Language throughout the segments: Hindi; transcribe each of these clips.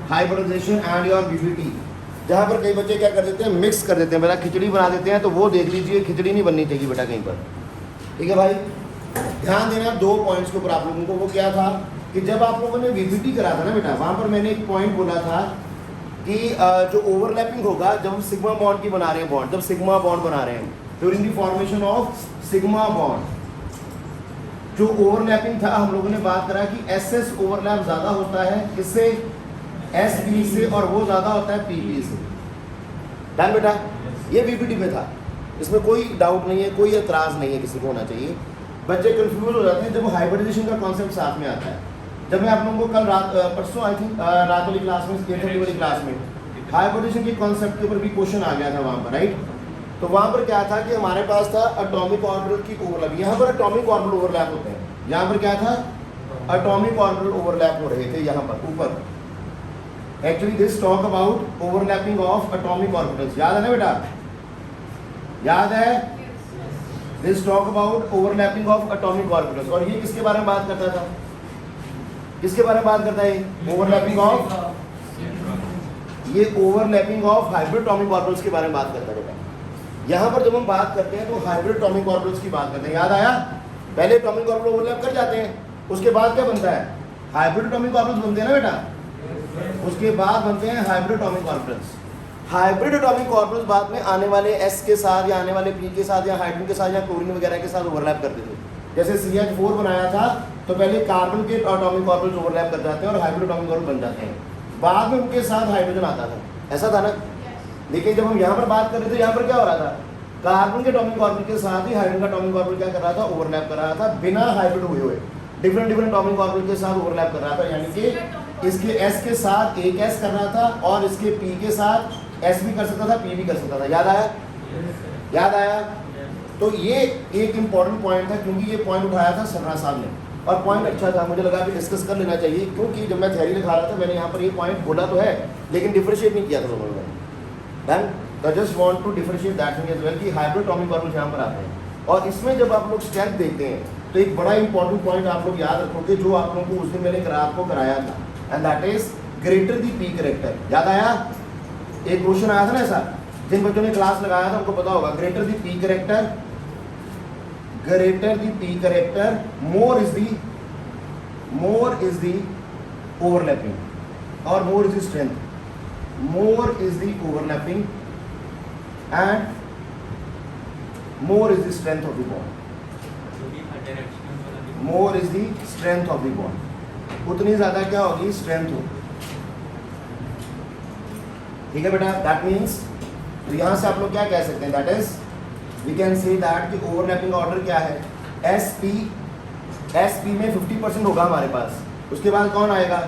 Hybridization and your BBT. जहाँ पर कई बच्चे क्या कर देते हैं, मिक्स कर देते हैं, बेटा खिचड़ी बना देते हैं, तो वो देख लीजिए खिचड़ी नहीं बननी चाहिए बेटा कहीं पर। ठीक है भाई, ध्यान देना 2 पॉइंट्स के ऊपर आप लोगों को। वो क्या था कि जब आप लोगों ने बीबीटी करा था ना बेटा, वहाँ पर मैंने एक पॉइंट बोला था कि जो ओवरलैपिंग होगा जब हम सिग्मा बॉन्ड की बना रहे हैं बॉन्ड, जब सिग्मा बॉन्ड बना रहे हैं during the formation of sigma bond, जो ओवरलैपिंग था हम लोगों ने बात करा कि एसएस ओवरलैप ज्यादा होता है किससे, एसपी से, और वो ज्यादा होता है पीपी से। डन बेटा, ये बीपीटी में था, इसमें कोई डाउट नहीं है, कोई एतराज नहीं है, किसी को होना चाहिए। बच्चे कंफ्यूज हो जाते हैं जब हाइब्रिडाइजेशन का कॉन्सेप्ट साथ में आता है। जब मैं आप लोगों को कल रात परसों आई थिंक रात वाली क्लास में 8:30 वाली क्लास में हाइब्रिडाइजेशन के कॉन्सेप्ट के ऊपर भी क्वेश्चन आ गया था वहाँ पर, राइट। तो वहाँ पर क्या था कि हमारे पास था एटॉमिक ऑर्बिटल की ओवरलैप, यहाँ पर एटॉमिक ऑर्बिटल ओवरलैप होते हैं, यहाँ पर क्या था, एटॉमिक ऑर्बिटल ओवरलैप हो रहे थे यहाँ पर ऊपर। Actually this talk about overlapping of atomic orbitals, याद है ना बेटा, याद है, this talk about overlapping of atomic orbitals. और ये किसके बारे में बात करता था, किसके बारे में बात करता है, ओवरलैपिंग ऑफ, ये overlapping of hybrid atomic orbitals के बारे में बात करता है बेटा। यहाँ पर जब हम बात करते हैं तो हाइब्रिड एटॉमिक ऑर्बिटल्स की बात करते हैं, याद आया, पहले एटॉमिक ऑर्बिटल ओवरलैप कर जाते हैं, उसके बाद क्या बनता है, हाइब्रिड एटॉमिक ऑर्बिटल्स बनते हैं ना बेटा, उसके बाद बनते हैं hybrid atomic orbitals. Hybrid atomic orbitals बाद में आने वाले एस के साथ या आने वाले पी के साथ या हाइड्रोजन के साथ या क्लोरीन वगैरह के साथ ओवरलैप करते थे। जैसे CH4 बनाया था तो पहले कार्बन के एटॉमिक ऑर्बिटल्स ओवरलैप कर जाते हैं और हाइब्रिड एटॉमिक ऑर्बिटल बन जाते हैं, बाद में उनके साथ हाइड्रोजन आता था, ऐसा था ना। लेकिन जब हम यहाँ पर बात कर रहे थे, यहाँ पर क्या हो रहा था, कार्बन के एटॉमिक ऑर्बिटल के साथ ही हाइड्रोजन का एटॉमिक ऑर्बिटल क्या कर रहा था, ओवरलैप कर रहा था, बिना हाइब्रिड हुए डिफरेंट एटॉमिक ऑर्बिटल के साथ ओवरलैप कर रहा था। यानी कि इसके S के साथ एक S कर रहा था और इसके P के साथ S भी कर सकता था, P भी कर सकता था, याद आया, याद आया। तो ये एक इम्पॉर्टेंट पॉइंट था, क्योंकि ये पॉइंट उठाया था सरना साहब ने, और पॉइंट अच्छा था, मुझे लगा कि डिस्कस कर लेना चाहिए, क्योंकि जब मैं थ्योरी लिखा रहा था मैंने यहाँ पर ये पॉइंट बोला तो है, लेकिन डिफरेंशिएट नहीं किया था दोनों में। Then I just want to differentiate that thing as well कि हाइब्रिड एटॉमिक ऑर्बिटल्स यहाँ पर आते हैं। और इसमें जब आप लोग स्ट्रेंथ देखते हैं तो एक बड़ा इंपॉर्टेंट पॉइंट आप लोग याद रखोगे, जो आप लोगों को उस दिन मैंने आपको कराया था, and that is greater the P character. याद आया, एक क्वेश्चन आया था ना ऐसा, जिन बच्चों ने क्लास लगाया था उनको पता होगा, greater the P character, greater the P character, more is the overlapping और more is the strength, more is the overlapping and more is the strength of the bond, more is the strength of the bond, उतनी ज्यादा क्या होगी, स्ट्रेंथ होगी। ठीक है बेटा, दैट मीन्स, तो यहां से आप लोग क्या कह सकते हैं, that is we can say that कि ओवरलैपिंग ऑर्डर क्या है, एसपी में 50% होगा हमारे पास, उसके बाद कौन आएगा,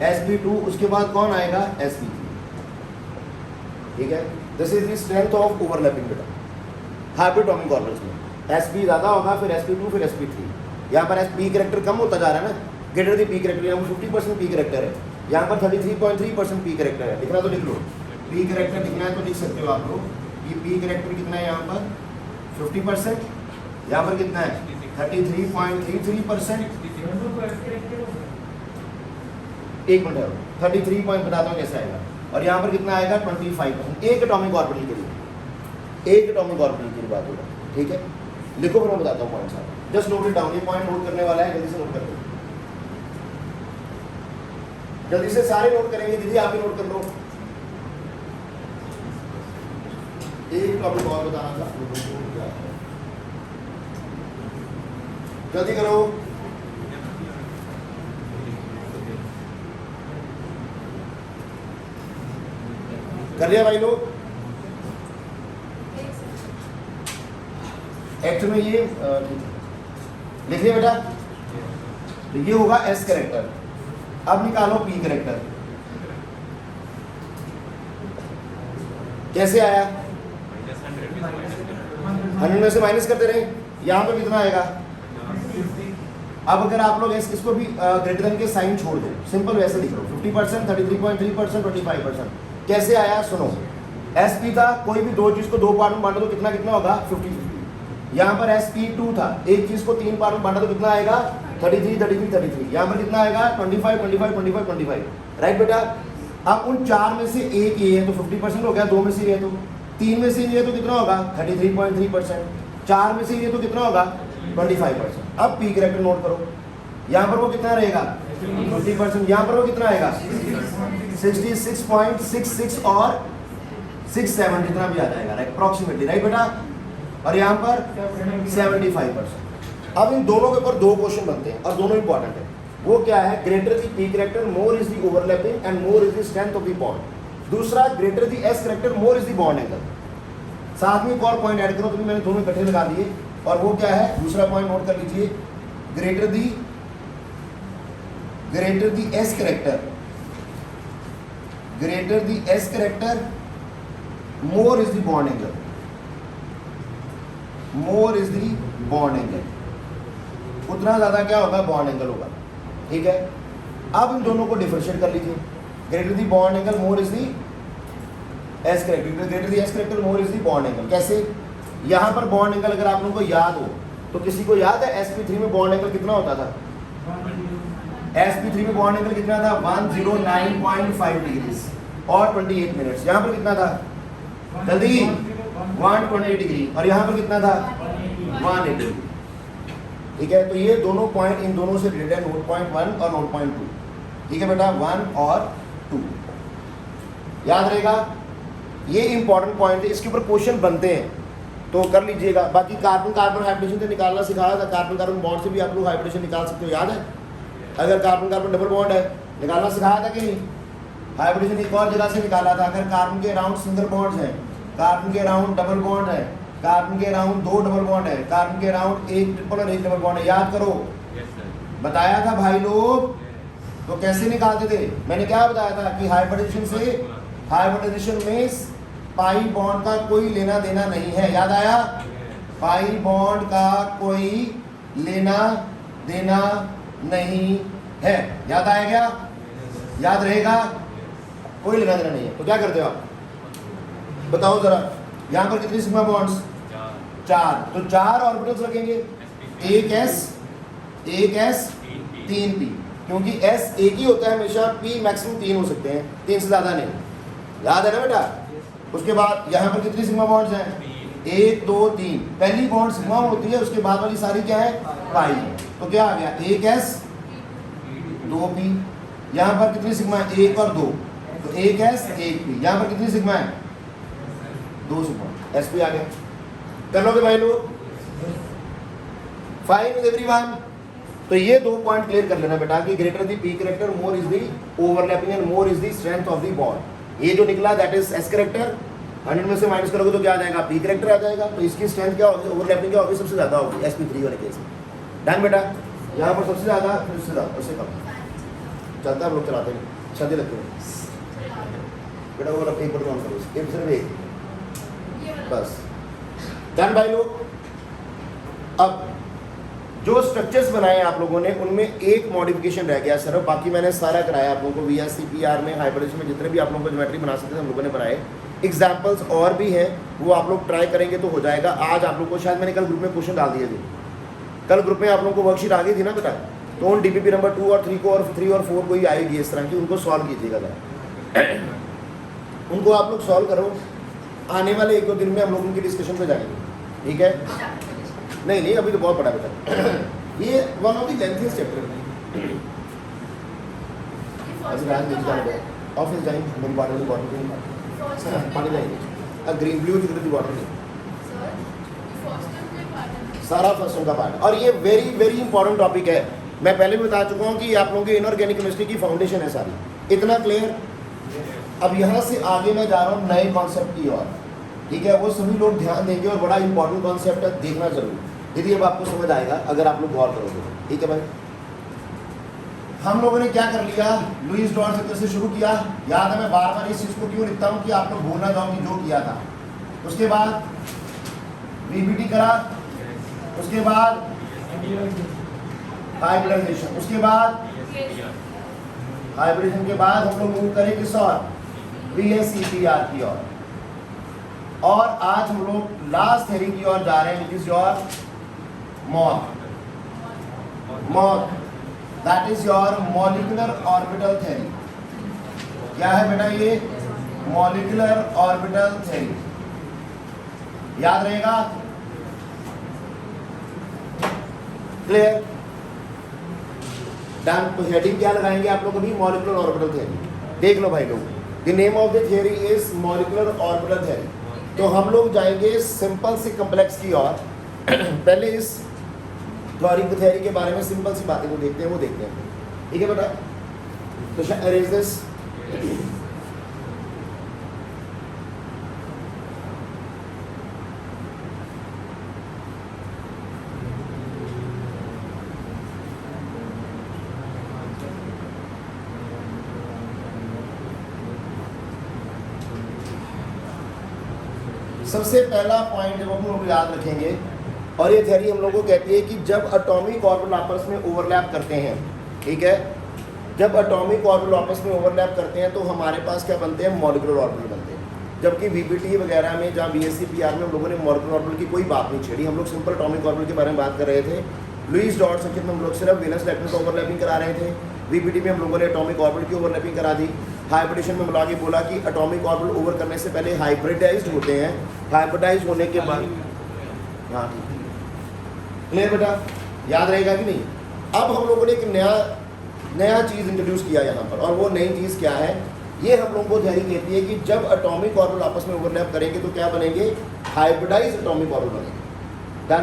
sp2, उसके बाद कौन आएगा, sp3। ठीक है, this is the strength of overlapping बेटा हाइब्रिड एटॉमिक ऑर्बिटल्स में। sp ज्यादा होगा, फिर sp2, फिर sp3। यहाँ पर p करेक्टर कम होता जा रहा है ना, ग्रेटर दी पी करेक्टर, यहाँ पर 50% पी करेक्टर है, यहाँ पर 33.3% पी करेक्टर है। लिखना तो लिख लो, पी करेक्टर लिखना है तो लिख सकते हो आप लोग, ये पी करेक्टर कितना है, यहाँ पर 50%, यहाँ पर कितना है 33.33%। एक मिनट, 33 पॉइंट बताता हूँ कैसे आएगा, और यहाँ पर कितना आएगा 25%, एक एटॉमिक ऑर्बिटल के लिए, एक एटॉमिक ऑर्बिटल की बात होगा। ठीक है, लिखो फिर मैं बताता हूँ पॉइंट साहब, जस्ट नोट इट डाउन, ये पॉइंट नोट करने वाला है, जल्दी से नोट कर लो, जल्दी से सारे नोट करेंगे, दीदी आप भी नोट कर लो। एक टॉपिक और बताना था, जल्दी करो, कर लिया भाई लोग। एक्चुअल में ये लिख लिया बेटा, तो ये होगा एस करेक्टर। अब निकालो पी करेक्टर, कैसे आया, 100 में से माइनस करते रहे, यहाँ पर कितना आएगा। अब अगर आप लोग इसको भी ग्रेटर देन के साइन छोड़ दो, सिंपल वैसे लिख लो, 50%, 33.3%, 25%। कैसे आया सुनो, sp था, कोई भी दो चीज को दो पार्ट में बांटो तो कितना कितना होगा, 50-50। यहाँ पर sp2 था, एक चीज को तीन पार्ट में बांटा तो कितना आएगा, 33, 33, 33। यहाँ पर कितना आएगा, 25, 25, 25, 25। राइट बेटा, अब उन 4 में से एक ये है तो 50% हो गया, 2 में से ये तो 3 में से ये तो कितना होगा 33.3%, 4 में से ये तो कितना होगा 25%। अब पी करेक्टर नोट करो, यहाँ पर वो कितना रहेगा 50%, यहाँ पर वो कितना आएगा 66.66 और 67 जितना भी आ जाएगा अप्रोक्सीमेटली, राइट बेटा, और यहाँ पर 75%। अब इन दोनों के ऊपर 2 क्वेश्चन बनते हैं और दोनों इंपॉर्टेंट है। वो क्या है, greater the P character more is the overlapping and more is the strength of the bond. दूसरा greater the S character more is the bond angle. साथ में एक और पॉइंट ऐड करो, तो मैंने दोनों इकट्ठे लगा दिए, और वो क्या है दूसरा पॉइंट नोट कर लीजिए, greater the S character, greater the S character more is the bond angle, more is the bond angle, उतना ज्यादा क्या होगा बॉन्ड एंगल होगा, ठीक है। अब इन दोनों को डिफरेंशिएट कर लीजिए, greater the bond angle more is the S character, greater the S character more is the bond angle. कैसे, यहां पर बॉन्ड एंगल अगर आप लोगों को याद हो तो किसी को याद है sp3 में बॉन्ड एंगल कितना होता था, sp3 में बॉन्ड एंगल कितना था 109.5 डिग्री और 28 मिनट्स। यहां पर कितना था जल्दी 128 डिग्री, और यहां पर कितना था 180, ठीक है। तो ये दोनों पॉइंट इन दोनों से रिलेटेड नोट पॉइंट 1 और नोट पॉइंट 2, ठीक है बेटा, 1 और 2 याद रहेगा। ये इंपॉर्टेंट पॉइंट है, इसके ऊपर क्वेश्चन बनते हैं तो कर लीजिएगा। बाकी कार्बन कार्बन हाइब्रिडेशन से निकालना सिखाया था, कार्बन कार्बन बॉन्ड से भी आप लोग हाइब्रिडेशन निकाल सकते हो, याद है। अगर कार्बन कार्बन डबल बॉन्ड है निकालना सिखाया था कि नहीं, हाइब्रिडेशन एक और जगह से निकाला था। अगर कार्बन के अराउंड सिंगल बॉन्ड्स हैं, कार्बन के अराउंड डबल बॉन्ड है, कार्बन के अराउंड 2 डबल बॉन्ड है, कार्बन के अराउंड 1 ट्रिपल और 1 डबल बॉन्ड है, याद करो। बताया था भाई लोग, तो कैसे निकालते थे, मैंने क्या बताया था कि हाइब्रिडेशन से, हाइब्रिडेशन में पाई बॉन्ड का कोई लेना देना नहीं है, याद आया। पाई बॉन्ड का कोई लेना देना नहीं है, याद आया क्या, याद रहेगा, कोई लेना देना नहीं है। तो क्या करते हो आप बताओ जरा, यहां पर कितनी सिग्मा बॉन्ड्स 4, तो 4 ऑर्बिटल्स रखेंगे, एक एस 3 पी, क्योंकि एस एक ही होता है हमेशा, पी मैक्सिमम 3 हो सकते हैं, 3 से ज्यादा नहीं, याद है ना बेटा। उसके बाद यहाँ पर कितनी सिग्मा बॉन्ड्स हैं 1 2 3, पहली बॉन्ड सिग्मा होती है, उसके बाद वाली सारी क्या है पाई, तो क्या आ गया 1 एस 2 पी। यहाँ पर कितनी सिग्मा है 1 और 2, तो 1 एस 1 पी। यहाँ पर कितनी सिग्मा है 2 सिग्मा, एस पी आ गया। कर लोगे भाई लोग, फाइन विद एवरीवन। तो ये 2 पॉइंट क्लियर कर लेना बेटा कि greater the P character more is the overlapping and more is the strength of the bond. ये जो निकला दैट इज एस करेक्टर, 100 में से माइनस करोगे तो क्या आ जाएगा पी करेक्टर आ जाएगा, तो इसकी स्ट्रेंथ क्या होगी, ओवरलैपिंग क्या होगी, सबसे ज्यादा होगी sp3 वाले केस में। डन बेटा, यहाँ पर सबसे ज्यादा फिर उससे ज्यादा, उससे कम चलता है, हम लोग चलाते हैं शादी लगते हैं बेटा, वो एक बटन ऑन करो, एक सिर्फ एक बस। डन भाई लोग। अब जो स्ट्रक्चर्स बनाए आप लोगों ने उनमें एक मॉडिफिकेशन रह गया सर, बाकी मैंने सारा कराया आप लोगों को, VSCPR में हाइब्रिडेशन में जितने भी आप लोगों को ज्योमेट्री बना सकते थे हम लोगों ने बनाए। एग्जाम्पल्स और भी हैं, वो आप लोग ट्राई करेंगे तो हो जाएगा। आज आप लोग को शायद मैंने कल ग्रुप में क्वेश्चन डाल दिए थे, कल ग्रुप में आप लोगों को वर्कशीट आ गई थी ना बेटा, तो उन DPP नंबर 2 और 3 को और 3 और 4 कोई आएगी इस तरह की, उनको सॉल्व कीजिएगा जरा उनको आप लोग सॉल्व करो, आने वाले 1-2 दिन में हम लोग उनकी डिस्कशन पे जाएंगे, ठीक है। नहीं अभी तो बहुत बड़ा बेटा ये वन ऑफ द लेंथीस्ट चैप्टर है। ऑफिस जाएंगे मेरी वाटर पानी जाएंगे ग्रीन ब्लू की वाटर नहीं, सारा फर्स्ट टर्म का पार्ट। और ये वेरी वेरी इंपॉर्टेंट टॉपिक है, मैं पहले भी बता चुका हूँ कि आप लोगों की इनऑर्गेनिक केमिस्ट्री की फाउंडेशन है सारी, इतना क्लियर। अब यहाँ से आगे मैं जा रहा हूँ नए कॉन्सेप्ट की ओर, ठीक है, वो सभी लोग ध्यान देंगे और बड़ा इंपॉर्टेंट कॉन्सेप्ट है, देखना जरूर, यदि अब आपको समझ आएगा अगर आप लोग गौर करोगे, ठीक है भाई। हम लोगों ने क्या कर लिया, लुईस डॉट चैप्टर से शुरू किया, याद है मैं बार बार इस चीज़ को क्यों लिखता हूँ कि आप लोग भूल ना जाओ कि जो किया था। उसके बाद VBT करा, उसके बाद हाइब्रिडाइजेशन, उसके बाद हाइब्रिडेशन के बाद हम लोग मूव करें किस और VSCPR की ओर, और आज हम लोग लास्ट थ्योरी की ओर जा रहे हैं, which is your mall, that is your molecular orbital theory. क्या है बेटा ये? मॉलिक्यूलर ऑर्बिटल थ्योरी, याद रहेगा? क्लियर? डन। तो हेडिंग क्या लगाएंगे आप लोग अभी? Molecular orbital theory. देख लो भाई लोग, the name of the theory is molecular orbital theory. तो हम लोग जाएंगे सिंपल से कॉम्प्लेक्स की ओर। पहले इस थ्योरी के बारे में सिंपल सी बातें को देखते हैं, वो देखते हैं, ठीक है बेटा? तो अरेंज दिस। सबसे पहला पॉइंट जब हम लोग याद रखेंगे, और ये थ्योरी हम लोग को कहती है कि जब एटॉमिक ऑर्बिटल आपस में ओवरलैप करते हैं, ठीक है, जब एटॉमिक ऑर्बिटल आपस में ओवरलैप करते हैं तो हमारे पास क्या बनते हैं? मॉलिक्यूलर ऑर्बिटल बनते हैं। जबकि वीपीटी वगैरह में, जहाँ बीएससी पीआर में हम लोगों ने मॉलिक्यूलर ऑर्बिटल की कोई बात नहीं छेड़ी, हम लोग सिंपल एटॉमिक ऑर्बिटल के बारे में बात कर रहे थे। लुईस डॉट सर्किट में हम लोग सिर्फ वेलेंस इलेक्ट्रॉन को ओवरलैपिंग करा रहे थे। वीपीटी में हम लोगों ने एटॉमिक ऑर्बिटल की ओवरलैपिंग करा दी। हाइब्रिडेशन में मिला के बोला कि एटॉमिक ऑर्बिटल ओवर करने से पहले हाइब्रिडाइज्ड होते हैं, हाइब्रिडाइज होने के बाद, हाँ ठीक है, क्लियर बेटा? याद रहेगा कि नहीं? अब हम लोगों ने एक नया चीज़ इंट्रोड्यूस किया यहाँ पर, और वो नई चीज़ क्या है? ये हम लोगों को थ्योरी कहती है कि जब एटॉमिक ऑर्बिटल आपस में ओवरलैप करेंगे तो क्या बनेंगे? हाइब्रिडाइज एटॉमिक ऑर्बिटल बनेंगे। डन।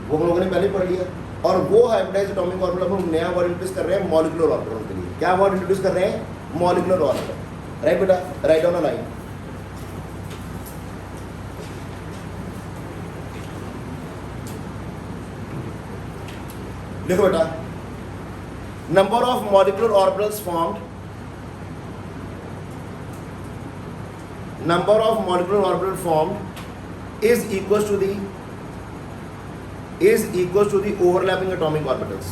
वो हम लोगों ने पहले पढ़ लिया। और वो हाइब्रिडाइज एटॉमिक ऑर्बिटल हम नया वर्ड इंट्रोड्यूस कर रहे हैं मॉलिक्यूलर ऑर्बिटल के लिए। क्या वर्ड इंट्रोड्यूस कर रहे हैं? Molecular orbital. राइट बेटा? Right on a line. देखो बेटा, number of molecular orbitals formed, number of molecular orbital formed is equals to the overlapping atomic orbitals,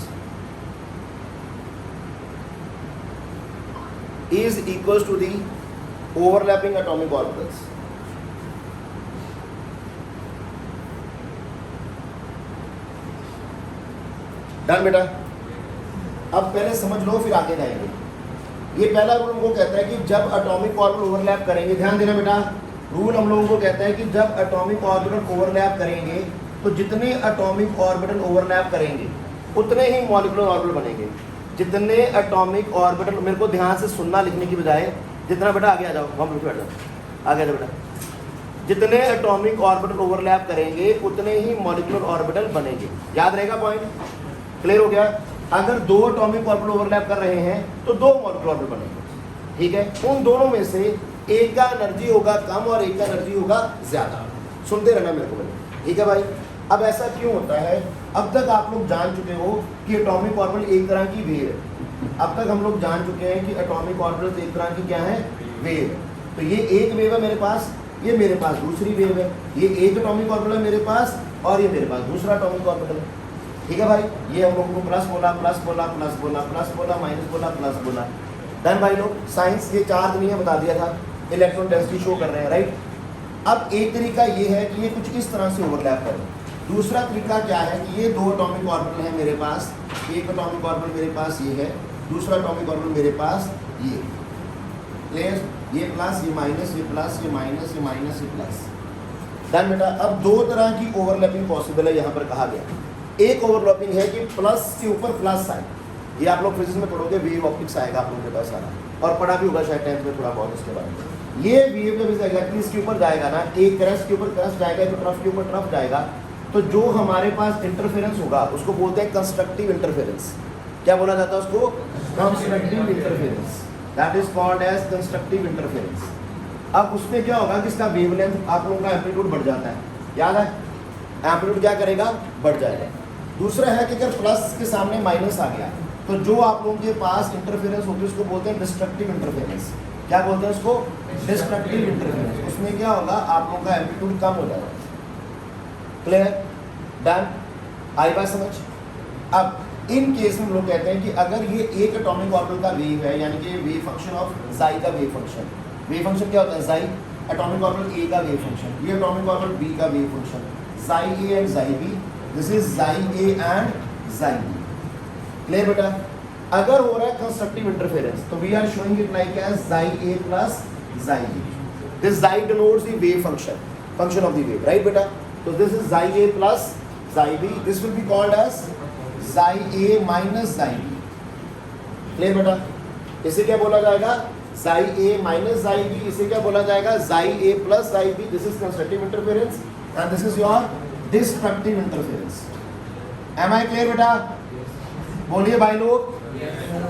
is equals to the overlapping atomic orbitals. Done बेटा? अब पहले समझ लो फिर आगे जाएंगे। ये पहला रूल हमको कहता है कि जब एटॉमिक ऑर्बिटल ओवरलैप करेंगे, ध्यान देना बेटा, रूल हम लोगों को कहता है कि जब एटॉमिक ऑर्बिटल ओवरलैप करेंगे तो जितने एटॉमिक ऑर्बिटल ओवरलैप करेंगे उतने ही मॉलिक्यूलर ऑर्बिटल बनेंगे। जितने एटॉमिक ऑर्बिटल, मेरे को ध्यान से सुनना लिखने की बजाय, जितना बेटा आगे आ जाओ, हम लोग बैठ जाओ, आगे आ जाओ बेटा, जितने एटॉमिक ऑर्बिटल ओवरलैप करेंगे उतने ही मॉलिक्यूलर ऑर्बिटल बनेंगे। याद रहेगा पॉइंट? क्लियर हो गया? अगर दो एटॉमिक ऑर्बिटल ओवरलैप कर रहे हैं तो दो मॉलिक्यूलर ऑर्बिटल बनेंगे, ठीक है? उन दोनों में से एक का एनर्जी होगा कम और एक का एनर्जी होगा ज्यादा। सुनते रहना मेरे को, ठीक है भाई? अब ऐसा क्यों होता है? अब तक आप लोग जान चुके हो कि एटॉमिक ऑर्बिटल एक तरह की वेव है। अब तक हम लोग जान चुके हैं कि एटॉमिक ऑर्बिटल एक तरह की क्या है? वेव। तो ये एक वेव है मेरे पास, ये मेरे पास दूसरी वेव है। ये एक एटॉमिक ऑर्बिटल है मेरे पास और ये मेरे पास दूसरा एटॉमिक ऑर्बिटल है, ठीक है भाई? ये हम लोगों को प्लस बोला, प्लस बोला, प्लस बोला, प्लस बोला, माइनस बोला, प्लस बोला। डन भाई लोग? साइंस ये चार्ज नहीं है, बता दिया था, इलेक्ट्रॉन डेंसिटी शो कर रहे हैं, राइट? अब एक तरीका ये है कि ये कुछ इस तरह से ओवरलैप करें। दूसरा तरीका क्या है कि ये दो एटॉमिक ऑर्बिटल है मेरे पास, एक एटॉमिक ऑर्बिटल मेरे पास ये है, दूसरा एटॉमिक ऑर्बिटल मेरे पास ये, क्लियर? ये प्लस, ये माइनस, ये प्लस, ये माइनस, ये माइनस, ये प्लस। डन बेटा? अब दो तरह की ओवरलैपिंग पॉसिबल है यहाँ पर कहा गया। एक ओवरलैपिंग है कि प्लस के ऊपर प्लस आए, ये आप लोग फिजिक्स में पढ़ोगे, वेव ऑप्टिक्स आएगा आप लोगों के पास सारा, और पढ़ा भी होगा शायद 10th में थोड़ा बहुत इसके बारे में। ये वेव जब एग्जैक्टली इसके ऊपर जाएगा ना, एक क्रस्ट के ऊपर क्रस्ट जाएगा, एक ट्रफ के ऊपर ट्रफ जाएगा, तो जो हमारे पास इंटरफेरेंस होगा उसको बोलते हैं कंस्ट्रक्टिव इंटरफेरेंस। क्या बोला जाता है उसको? Constructive interference. That is called as constructive interference. अब उसमें क्या होगा कि इसका वेवलेंथ, आप लोगों का एम्पलीट्यूड बढ़ जाता है, याद है? एम्पलीट्यूड क्या करेगा? बढ़ जाएगा। दूसरा है कि अगर प्लस के सामने माइनस आ गया तो जो आप लोगों के पास इंटरफेरेंस होगी उसको बोलते हैं डिस्ट्रक्टिव इंटरफेरेंस। क्या बोलते हैं उसको? Destructive interference. उसमें क्या होगा? आप लोगों का एम्पलीट्यूड कम हो जाएगा। क्लियर? डन? आई बात समझ? अब इन केस में हम लोग कहते हैं कि अगर ये एक एटॉमिक ऑर्बिटल का वेव है, यानी कि वेव फंक्शन ऑफ जाई का वेव फंक्शन। वेव फंक्शन क्या होता है? जाई, एटॉमिक ऑर्बिटल ए का वेव फंक्शन, ये एटॉमिक ऑर्बिटल बी का wave function, xi A and xi B, this is xi A and xi B. Clear बेटा? अगर हो रहा है कंस्ट्रक्टिव इंटरफेरेंस तो we are showing it like as xi a plus xi b. This xi denotes the wave function of the wave, right बेटा? So this is xi a plus xi b. This will be called as xi a minus xi b. Clear बेटा? इसे क्या बोला जाएगा? xi a minus xi b. इसे क्या बोला जाएगा? xi a plus xi b. This is constructive interference and this is your destructive interference. Am I clear बेटा? बोलिए भाई लोग।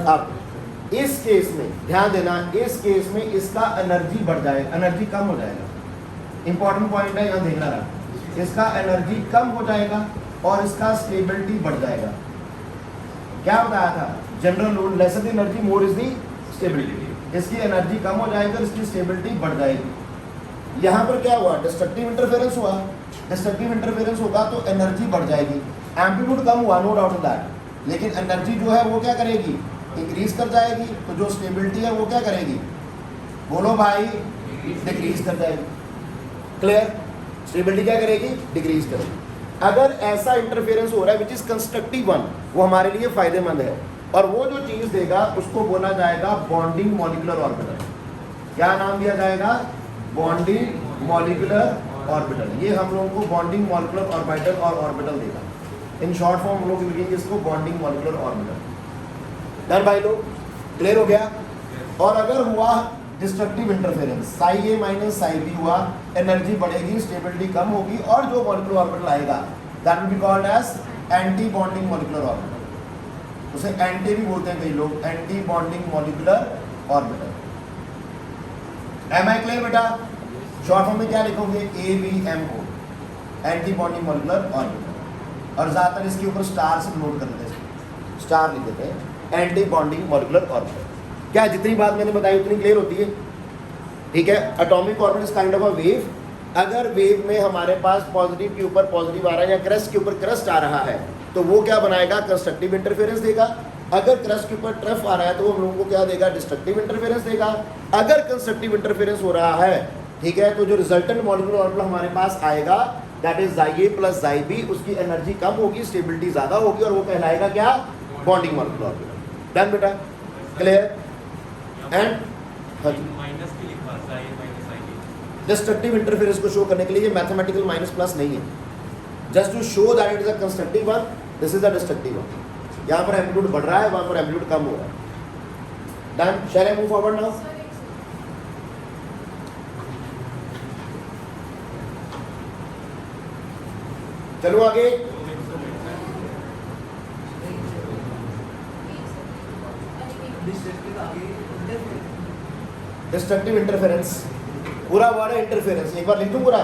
अब इस केस में ध्यान देना, इस केस में इसका एनर्जी बढ़ जाएगा, एनर्जी कम हो जाएगा। इंपॉर्टेंट पॉइंट है, यहाँ देखना रहा, इसका एनर्जी कम हो जाएगा और इसका स्टेबिलिटी बढ़ जाएगा। क्या बताया था? General rule, lesser the energy more is the stability. इसकी एनर्जी कम हो जाएगी और इसकी स्टेबिलिटी बढ़ जाएगी। यहाँ पर क्या हुआ? डिस्ट्रक्टिव इंटरफेरेंस हुआ। डिस्ट्रक्टिव इंटरफेरेंस होगा तो एनर्जी बढ़ जाएगी, एम्पलीट्यूड कम हुआ, नो डाउट इन दैट, लेकिन एनर्जी जो है वो क्या करेगी? इंक्रीज कर जाएगी। तो जो स्टेबिलिटी है वो क्या करेगी? बोलो भाई, डिक्रीज कर जाएगी। क्लियर? स्टेबिलिटी क्या करेगी? डिक्रीज करेगी। अगर ऐसा इंटरफेरेंस हो रहा है विच इज कंस्ट्रक्टिव वन, वो हमारे लिए फायदेमंद है और वो जो चीज देगा उसको बोला जाएगा बॉन्डिंग मॉलिक्यूलर ऑर्बिटल। क्या नाम दिया जाएगा? Bonding molecular orbital. ये हम लोगों को बॉन्डिंग मॉलिक्यूलर ऑर्बिटल और ऑर्बिटल देगा। इन शॉर्ट फॉर्म हम लोग लिखेंगे इसको बॉन्डिंग मॉलिक्यूलर ऑर्बिटल। डन भाई लोग? क्लियर हो गया? और अगर हुआ destructive interference, psi A minus psi B हुआ, एनर्जी बढ़ेगी, स्टेबिलिटी कम होगी और जो मॉलिक्यूलर ऑर्बिटल आएगा that will be called as anti bonding molecular orbital. उसे एंटी भी बोलते हैं कई लोग, anti bonding molecular orbital. Am I clear बेटा? शॉर्ट फॉर्म में क्या लिखोगे? A B M O, anti bonding molecular orbital. और ज़्यादातर इसके ऊपर स्टार से नोट कर देते हैं, स्टार लिख देते हैं, एंटी बॉन्डिंग मॉलिक्यूलर ऑर्बिटल। क्या जितनी बात मैंने बताई उतनी क्लियर होती है? ठीक है। Atomic orbital is kind of a wave. अगर वेव में हमारे पास पॉजिटिव के ऊपर पॉजिटिव आ रहा है या क्रस्ट के ऊपर क्रस्ट आ रहा है तो वो क्या बनाएगा? कंस्ट्रक्टिव इंटरफेरेंस देगा। अगर क्रस्ट के ऊपर ट्रफ आ रहा है तो वो हम लोगों को क्या देगा? डिस्ट्रक्टिव इंटरफेरेंस देगा। अगर कंस्ट्रक्टिव इंटरफेरेंस हो रहा है, ठीक है, तो जो रिजल्टेंट मॉलिक्यूलर ऑर्बिटल हमारे पास आएगा that is xi a plus xi b, उसकी एनर्जी कम होगी, स्टेबिलिटी ज्यादा होगी और वो कहलाएगा क्या? Bonding molecular orbital. डन बेटा? क्लियर? एंड डिस्ट्रक्टिव इंटरफेरेंस को शो करने के लिए ये मैथमेटिकल माइनस प्लस नहीं है, just to show that it is a constructive one, this is a destructive one. यहाँ पर एम्पलीट्यूड बढ़ रहा है, वहाँ पर एम्पलीट्यूड कम हो रहा है। Done? Shall I move forward now? चलो आगे। डिस्ट्रक्टिव इंटरफेरेंस पूरा वर्ड है इंटरफेरेंस, एक बार लिख दूं पूरा।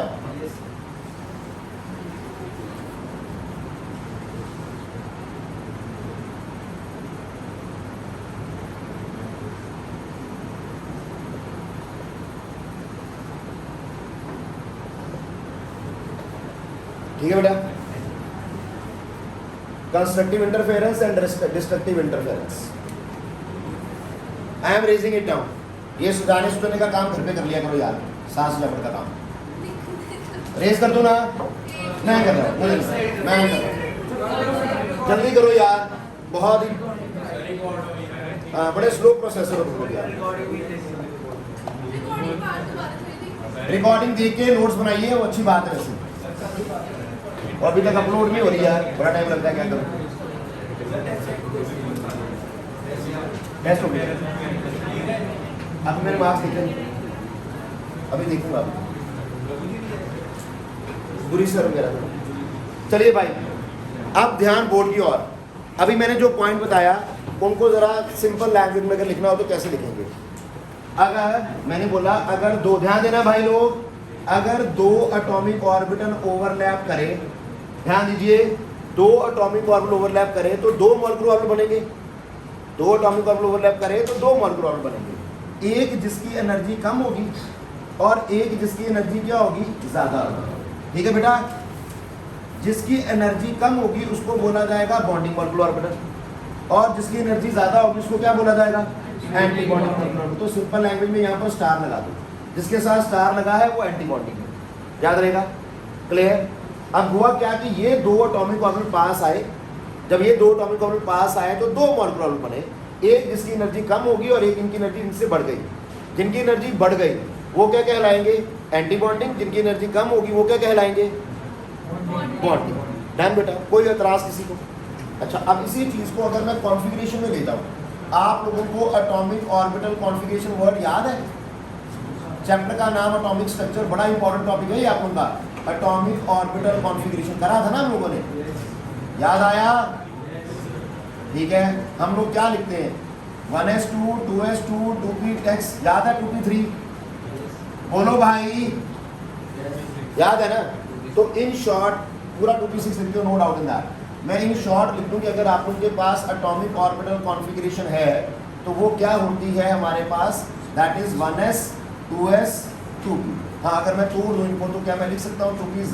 ठीक है बेटा? Constructive interference and destructive interference. I am raising it down. ये सुधारने सुधारने का काम घर पे कर लिया करो यार, सांस लेने का काम रेज कर दो ना। नहीं कर रहा, मुझे मैं नहीं कर रहा, जल्दी करो यार, बहुत ही बड़े स्लो प्रोसेसर हो तुम यार। रिकॉर्डिंग देख के नोट्स बनाइए, वो अच्छी बात है वैसे। और अभी तक अपलोड नहीं हो रही यार, बड़ा टाइम लगता है, क्या करूं? टेस्ट हो गया, अभी मेरे मार्क्स देखेंगे, अभी देखूंगा बुरी सर वगैरह। चलिए भाई, अब ध्यान बोर्ड की ओर। अभी मैंने जो पॉइंट बताया उनको जरा सिंपल लैंग्वेज में अगर लिखना हो तो कैसे लिखेंगे? अगर मैंने बोला अगर दो, ध्यान देना भाई लोग, अगर दो एटॉमिक ऑर्बिटल ओवरलैप करें, ध्यान दीजिए, दो एटॉमिक ऑर्बिटल ओवरलैप करें तो दो मॉलिक्यूलर ऑर्बिटल बनेंगे। दो एटॉमिक ऑर्बिटल ओवरलैप करें तो दो मॉलिक्यूलर ऑर्बिटल बनेंगे, एक जिसकी एनर्जी कम होगी और एक जिसकी एनर्जी क्या होगी? ज़्यादा होगी। ठीक है बेटा? जिसकी एनर्जी कम होगी उसको बोला जाएगा बॉन्डिंग मॉलिक्यूलर ऑर्बिटल और जिसकी एनर्जी ज़्यादा होगी उसको क्या बोला जाएगा? Anti bonding molecular orbital. तो सिंपल लैंग्वेज में यहाँ पर स्टार लगा दो, जिसके साथ स्टार लगा है वो एंटी बॉन्डिंग है, याद रहेगा? क्लियर? अब हुआ क्या कि ये दो एटॉमिक ऑर्बिटल पास आए, जब ये दो एटॉमिक ऑर्बिटल पास आए तो दो मॉलिक्यूलर ऑर्बिटल बने एक जिसकी एनर्जी कम होगी और एक इनकी एनर्जी इनसे बढ़ गई। जिनकी एनर्जी बढ़ गई वो क्या कहलाएंगे? Anti bonding. जिनकी एनर्जी कम होगी वो क्या कहलाएंगे? बॉन्डिंग। डन बेटा, कोई एतराज किसी को? अच्छा, अब इसी चीज को अगर मैं कॉन्फ़िगरेशन में लेता हूँ, आप लोगों को एटॉमिक ऑर्बिटल कॉन्फ़िगरेशन वर्ड याद है? चैप्टर का नाम एटॉमिक स्ट्रक्चर, बड़ा इंपॉर्टेंट टॉपिक है ये आप लोगों का। एटॉमिक ऑर्बिटल कॉन्फ़िगरेशन करा था ना हम लोगों ने, याद आया? ठीक है, हम लोग क्या लिखते हैं? 1s2 2s2 2p6, याद है? 2p3, बोलो भाई, याद है ना? तो इन शॉर्ट पूरा 2p6 लिखते हो, नो डाउट इन दैट। मैं इन शॉर्ट लिख दूं कि अगर आप लोगों के पास एटॉमिक ऑर्बिटल कॉन्फ़िगरेशन है तो वो क्या होती है हमारे पास? That is 1s 2s 2p। हाँ, अगर मैं तोड़ दूं इनको तो क्या मैं लिख सकता हूँ? 2pz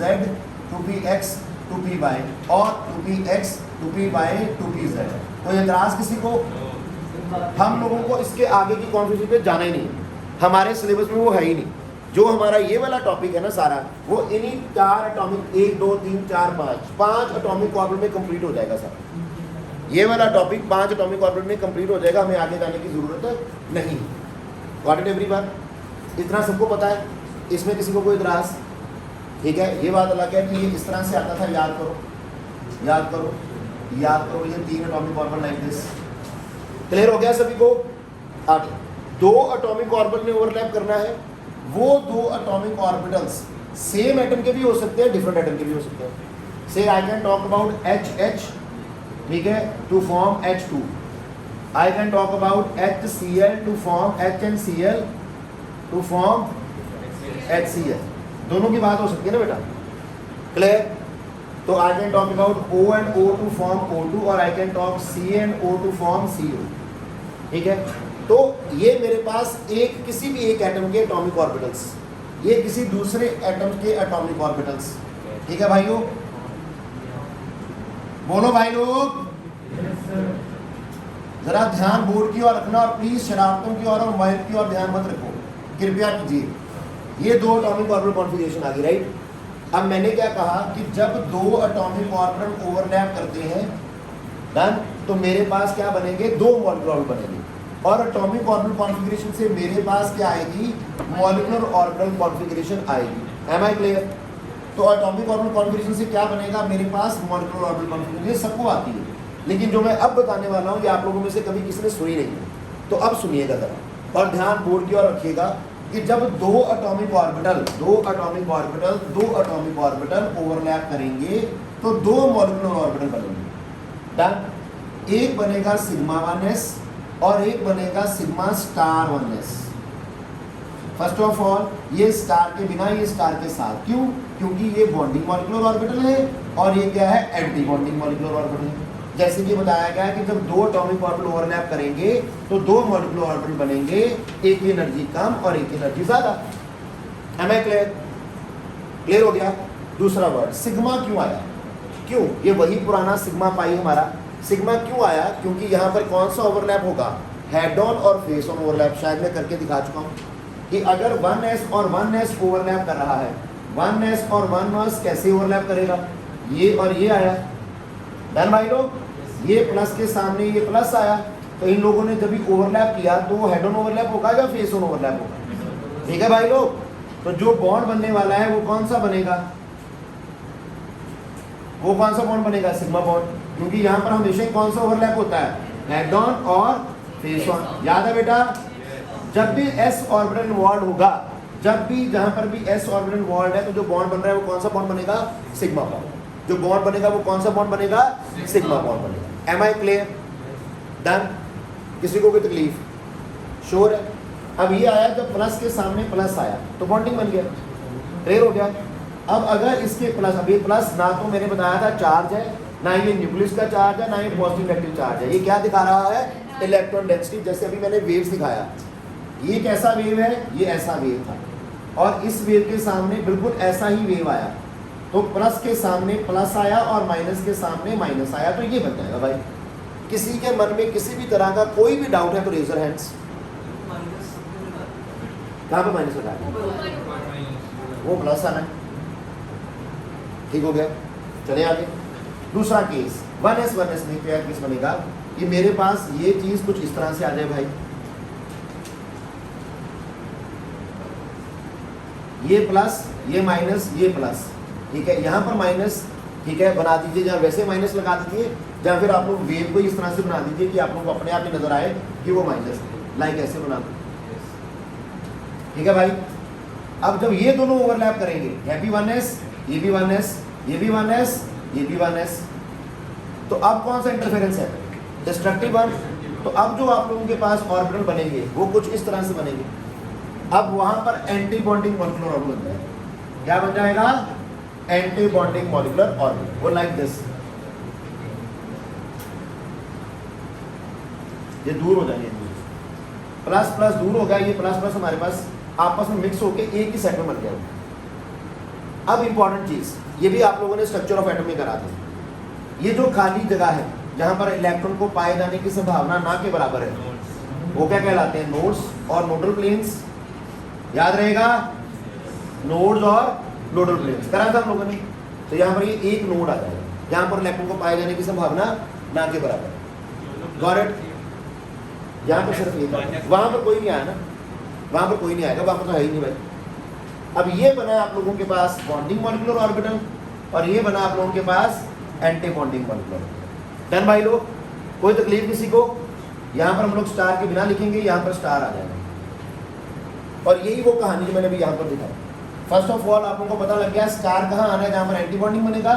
2px 2py और 2px 2py 2pz। कोई एतराज किसी को? हम लोगों को इसके आगे की कॉन्फ़िगरेशन पे जाना ही नहीं है, हमारे सिलेबस में वो है ही नहीं। जो हमारा ये वाला टॉपिक है ना सारा, वो इन्हीं 4 एटॉमिक 1 2 3 4 5 एटॉमिक ऑर्बिटल में कंप्लीट हो जाएगा सर। ये वाला टॉपिक 5 एटॉमिक ऑर्बिटल में कंप्लीट हो जाएगा, हमें आगे जाने की जरूरत नहीं। Got it everyone? इतना सबको पता है, इसमें किसी को कोई इतराज? ठीक है, ये बात अलग है कि ये इस तरह से आता था, याद करो याद करो याद करो, ये 3 atomic orbital like this. Clear हो गया सभी को? अब 2 एटॉमिक ऑर्बिटल में ओवरलैप करना है। वो 2 एटॉमिक ऑर्बिटल्स सेम एटम के भी हो सकते हैं, डिफरेंट एटम के भी हो सकते हैं। Say I can talk about HH, ठीक है, to form H2। I can talk about HCl to form HNCl to form HCl। दोनों की बात हो सकती है ना बेटा? क्लियर? तो I can talk about O and O to form O2 और I can talk C and O to form CO। ठीक है, तो ये मेरे पास एक किसी भी एक एटम के एटॉमिक ऑर्बिटल्स, ये किसी दूसरे एटम के एटॉमिक ऑर्बिटल्स। ठीक है भाइयों, बोलो भाई लोग। जरा ध्यान बोर्ड की ओर रखना और प्लीज शरारतों की ओर और मोबाइल की ओर ध्यान मत रखो, कृपया कीजिए। ये 2 एटॉमिक ऑर्बिटल कॉन्फ़िगरेशन आ गई, राइट? अब मैंने क्या कहा कि जब 2 एटॉमिक ऑर्बिटल ओवरलैप करते हैं, डन, तो मेरे पास क्या बनेंगे? 2 मॉलिक्यूलर ऑर्बिटल बनेंगे। और एटॉमिक ऑर्बिटल कॉन्फ़िगरेशन से मेरे पास क्या आएगी? मॉलिक्यूलर ऑर्बिटल कॉन्फ़िगरेशन आएगी। Am I clear? तो एटॉमिक ऑर्बिटल कॉन्फ़िगरेशन से क्या बनेगा मेरे पास? Molecular orbital configuration. ये सबको आती है, लेकिन जो मैं अब बताने वाला हूँ ये आप लोगों में से कभी किसी ने सुनी नहीं है, तो अब सुनिएगा जरा और ध्यान बोर्ड की ओर रखिएगा कि जब 2 एटॉमिक ऑर्बिटल ओवरलैप करेंगे तो 2 मॉलिक्यूलर ऑर्बिटल बनेंगे। डन? एक बनेगा सिग्मा 1s और एक बनेगा sigma star 1s। First of all ये स्टार के बिना, ये स्टार के साथ। क्यों? क्योंकि ये बॉन्डिंग मॉलिक्यूलर ऑर्बिटल है और ये क्या है? एंटी बॉन्डिंग मॉलिक्यूलर ऑर्बिटल है। जैसे कि बताया गया है कि जब 2 एटॉमिक ऑर्बिटल ओवरलैप करेंगे तो 2 मॉलिक्यूलर ऑर्बिटल बनेंगे, एक की एनर्जी कम और एक की एनर्जी ज्यादा। Am I clear? क्लियर हो गया? दूसरा वर्ड सिग्मा क्यों आया? क्यों? ये वही पुराना सिग्मा पाई हमारा। सिग्मा क्यों आया? क्योंकि यहाँ पर कौन सा ओवरलैप होगा? हेड ऑन और फेस ऑन ओवरलैप। शायद मैं करके दिखा चुका हूँ कि अगर 1s और 1s ओवरलैप कर रहा है, 1s और 1s कैसे ओवरलैप करेगा? ये और ये आया। डन भाई लोग? ये प्लस के सामने ये प्लस आया, तो इन लोगों ने जब भी ओवरलैप किया तो वो हेड ऑन ओवरलैप होगा या फेस ऑन ओवरलैप होगा? ठीक है भाई लोग? तो जो बॉन्ड बनने वाला है वो कौन सा बनेगा? वो कौन सा बॉन्ड बनेगा? Sigma bond. क्योंकि यहाँ पर हमेशा ही कौन सा ओवरलैप होता है? हेड ऑन और फेस ऑन। याद है बेटा? जब भी s ऑर्बिटल इन्वॉल्व होगा, जब भी जहां पर भी s ऑर्बिटल इन्वॉल्व है, तो जो बॉन्ड बन रहा है वो कौन सा बॉन्ड बनेगा? Sigma bond. जो बॉन्ड बनेगा वो कौन सा बॉन्ड बनेगा? सिग्मा बॉन्ड बनेगा। Am I clear? डन? किसी को कोई तकलीफ? श्योर है? अब ये आया, जब प्लस के सामने प्लस आया तो बॉन्डिंग बन गया, क्लियर हो गया। अब अगर इसके प्लस, अभी प्लस ना तो मैंने बताया था चार्ज है, ना ये न्यूक्लियस का चार्ज है, ना ये पॉजिटिव नेगेटिव चार्ज है। ये क्या दिखा रहा है? Electron density. जैसे अभी मैंने वेव्स दिखाया, ये कैसा वेव है? ये ऐसा वेव था, और इस वेव के सामने बिल्कुल ऐसा ही वेव आया, तो प्लस के सामने प्लस आया और माइनस के सामने माइनस आया, तो ये बन जाएगा भाई। किसी के मन में किसी भी तरह का कोई भी डाउट है तो रेज योर हैंड्स। कहाँ पे माइनस होता है? वो प्लस आना है। ठीक हो गया? चले आगे। दूसरा केस, 1s नहीं तो यार किस बनेगा, ये मेरे पास ये चीज कुछ इस तरह से आ जाए भाई, ये प्लस ये माइनस ये प्लस, ठीक है, यहाँ पर माइनस, ठीक है, बना दीजिए, जहाँ वैसे माइनस लगा दीजिए, जहाँ फिर आप लोग वेव को इस तरह से बना दीजिए कि आप लोग को अपने आप ही नजर आए कि वो माइनस है, लाइक ऐसे बना दो, ठीक है भाई। अब जब ये दोनों ओवरलैप करेंगे, ये भी 1s, ये भी 1s, ये भी 1s, ये भी 1s, तो अब कौन सा इंटरफेरेंस है, डिस्ट्रक्टिव वन। तो अब जो आप लोगों के पास ऑर्बिटल बनेंगे वो कुछ इस तरह से बनेंगे। अब वहां पर एंटी बॉन्डिंग मॉलिक्यूलर ऑर्बिटल बन जाएगा, क्या बन जाएगा, एंटी बॉन्डिंग मॉलिक्यूलर ऑर्बिटल, वो लाइक दिस, ये दूर हो जाएंगे, प्लस प्लस दूर हो गया, ये प्लस प्लस हमारे पास आपस में मिक्स होके एक ही सेट में बन गया। अब इंपॉर्टेंट चीज, ये भी आप लोगों ने स्ट्रक्चर ऑफ एटम में करा था, ये जो खाली जगह है जहां पर इलेक्ट्रॉन को पाए जाने की संभावना ना के बराबर है, वो क्या कहलाते हैं, नोड्स और नोडल प्लेन्स, याद रहेगा, नोड्स और नोडल प्लेन्स करा था हम लोगों ने। तो यहाँ पर ये एक नोड आ जाएगा जहां पर इलेक्ट्रॉन को पाए जाने की संभावना ना के बराबर, गॉट इट। यहाँ पर सिर्फ एक, वहां पर कोई नहीं आया ना, वहां पर कोई नहीं आएगा, वहां पर तो है ही नहीं भाई। अब ये बना आप लोगों के पास बॉन्डिंग मॉलिक्यूलर ऑर्बिटल, और ये बना आप लोगों के पास एंटी बॉन्डिंग मॉलिक्यूलर। डन भाई लोग, कोई तकलीफ किसी को, यहाँ पर हम लोग स्टार के बिना लिखेंगे, यहाँ पर स्टार आ जाएगा, और यही वो कहानी जो मैंने भी यहाँ पर दिखाई। फर्स्ट ऑफ ऑल आप लोगों को पता लग गया स्टार कहाँ आना है, जहाँ पर एंटी बॉन्डिंग बनेगा,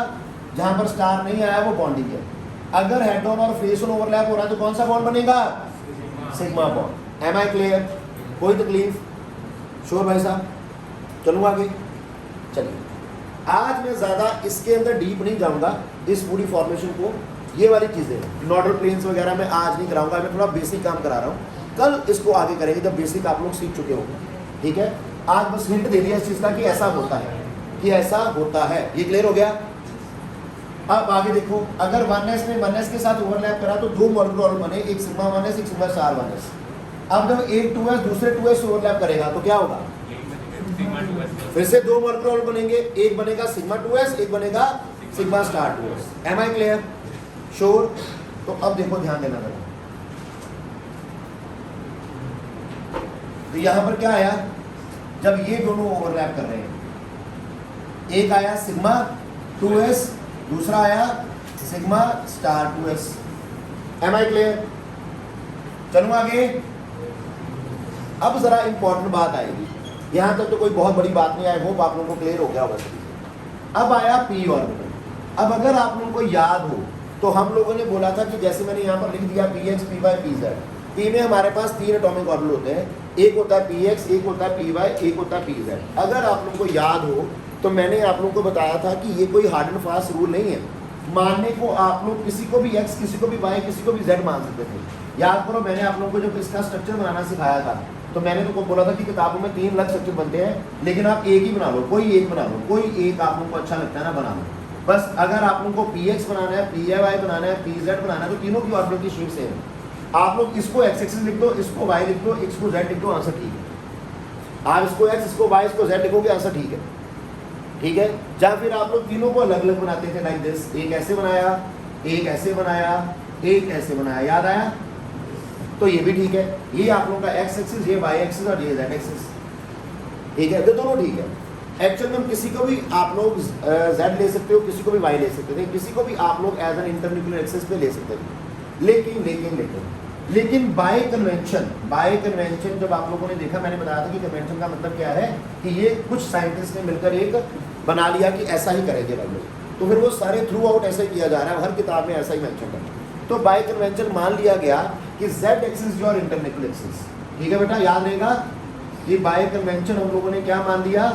जहाँ पर स्टार नहीं आया वो बॉन्डिंग है। अगर हेड ऑन और फेस ऑन ओवरलैप हो रहा है तो कौन सा बॉन्ड बनेगा, sigma bond. Am I clear, कोई तकलीफ, श्योर भाई साहब, चलूँ आगे। चलिए आज मैं ज़्यादा इसके अंदर डीप नहीं जाऊँगा, इस पूरी फॉर्मेशन को, ये वाली चीज़ें नोडल प्लेन्स वगैरह मैं आज नहीं कराऊंगा, मैं थोड़ा बेसिक काम करा रहा हूँ, कल इसको आगे करेंगे जब बेसिक आप लोग सीख चुके होंगे, ठीक है। आज बस हिंट दे दिया इस चीज़ का कि ऐसा होता है, कि ऐसा होता है, ये क्लियर हो गया। अब आगे देखो, अगर 1s ने 1s के साथ ओवरलैप करा तो दो मॉलिक्यूल बने, एक सिग्मा 1s एक सिग्मा स्टार 1s। अब जब एक 2s दूसरे 2s ओवरलैप करेगा तो क्या होगा, फिर से दो मॉलिक्यूल बनेंगे, एक बनेगा सिग्मा 2s एक बनेगा sigma star 2s। Am I clear, sure. तो अब देखो ध्यान देना जरा, तो यहां पर क्या आया, जब ये दोनों ओवरलैप कर रहे हैं, एक आया सिग्मा 2s दूसरा आया sigma star 2s। Am I clear, चलूँ आगे। अब जरा इंपॉर्टेंट बात आएगी, यहां तक तो कोई बहुत बड़ी बात नहीं आई, होप आप लोगों को क्लियर हो गया होगा। अब आया पी ऑर्बिटल। अब अगर आप लोगों को याद हो तो हम लोगों ने बोला था कि जैसे मैंने यहाँ पर लिख दिया px py pz, पी में हमारे पास 3 एटॉमिक ऑर्बिटल होते हैं, एक होता है px, एक होता है py, एक होता है pz। अगर आप लोगों को याद हो तो मैंने आप लोगों को बताया था कि ये कोई हार्ड एंड फास्ट रूल नहीं है, मानने को आप लोग किसी को भी x, किसी को भी y, किसी को भी z मान सकते थे। याद करो मैंने आप लोगों को जब इसका स्ट्रक्चर बनाना सिखाया था तो मैंने तो बोला था कि किताबों में 3 अलग स्ट्रक्चर बनते हैं, लेकिन आप एक ही बना लो, कोई एक बना लो, कोई एक आप लोगों को अच्छा लगता है ना बना लो। बस अगर आप लोगों को px बनाना है, py बनाना है, pz बनाना है, तो तीनों की ऑर्बिटल की शेप सेम है। आप लोग इसको x एक्सिस लिख दो, इसको y लिख दो, इसको z लिख दो, आंसर ठीक है। आप इसको x, इसको y, इसको z लिखोगे, आंसर ठीक है, ठीक है। या फिर आप लोग तीनों को अलग अलग बनाते थे, लाइक दिस, एक ऐसे बनाया, एक ऐसे बनाया, एक ऐसे बनाया, याद आया, तो ये भी ठीक है। ये आप लोगों का x एक्सिस, ये y एक्सिस और ये z एक्सिस, ठीक है, तो दोनों ठीक है। एक्चुअल में हम किसी को भी आप लोग z ले सकते हो, किसी को भी y ले सकते थे, किसी को भी आप लोग एज एन इंटरन्यूक्लियर एक्सिस पे ले सकते थे, लेकिन बाय कन्वेंशन जब आप लोगों ने देखा, मैंने बताया था कि कन्वेंशन का मतलब क्या है, कि ये कुछ साइंटिस्ट ने मिलकर एक बना लिया कि ऐसा ही करेंगे हम लोग, तो फिर वो सारे थ्रू आउट ऐसा ही किया जा रहा है, हर किताब में ऐसा ही मेंशन करना। तो बाय कन्वेंशन मान लिया गया कि z axis your internuclear axis, ठीक है बेटा, याद रहेगा कि बाय कन्वेंशन हम लोगों ने क्या मान लिया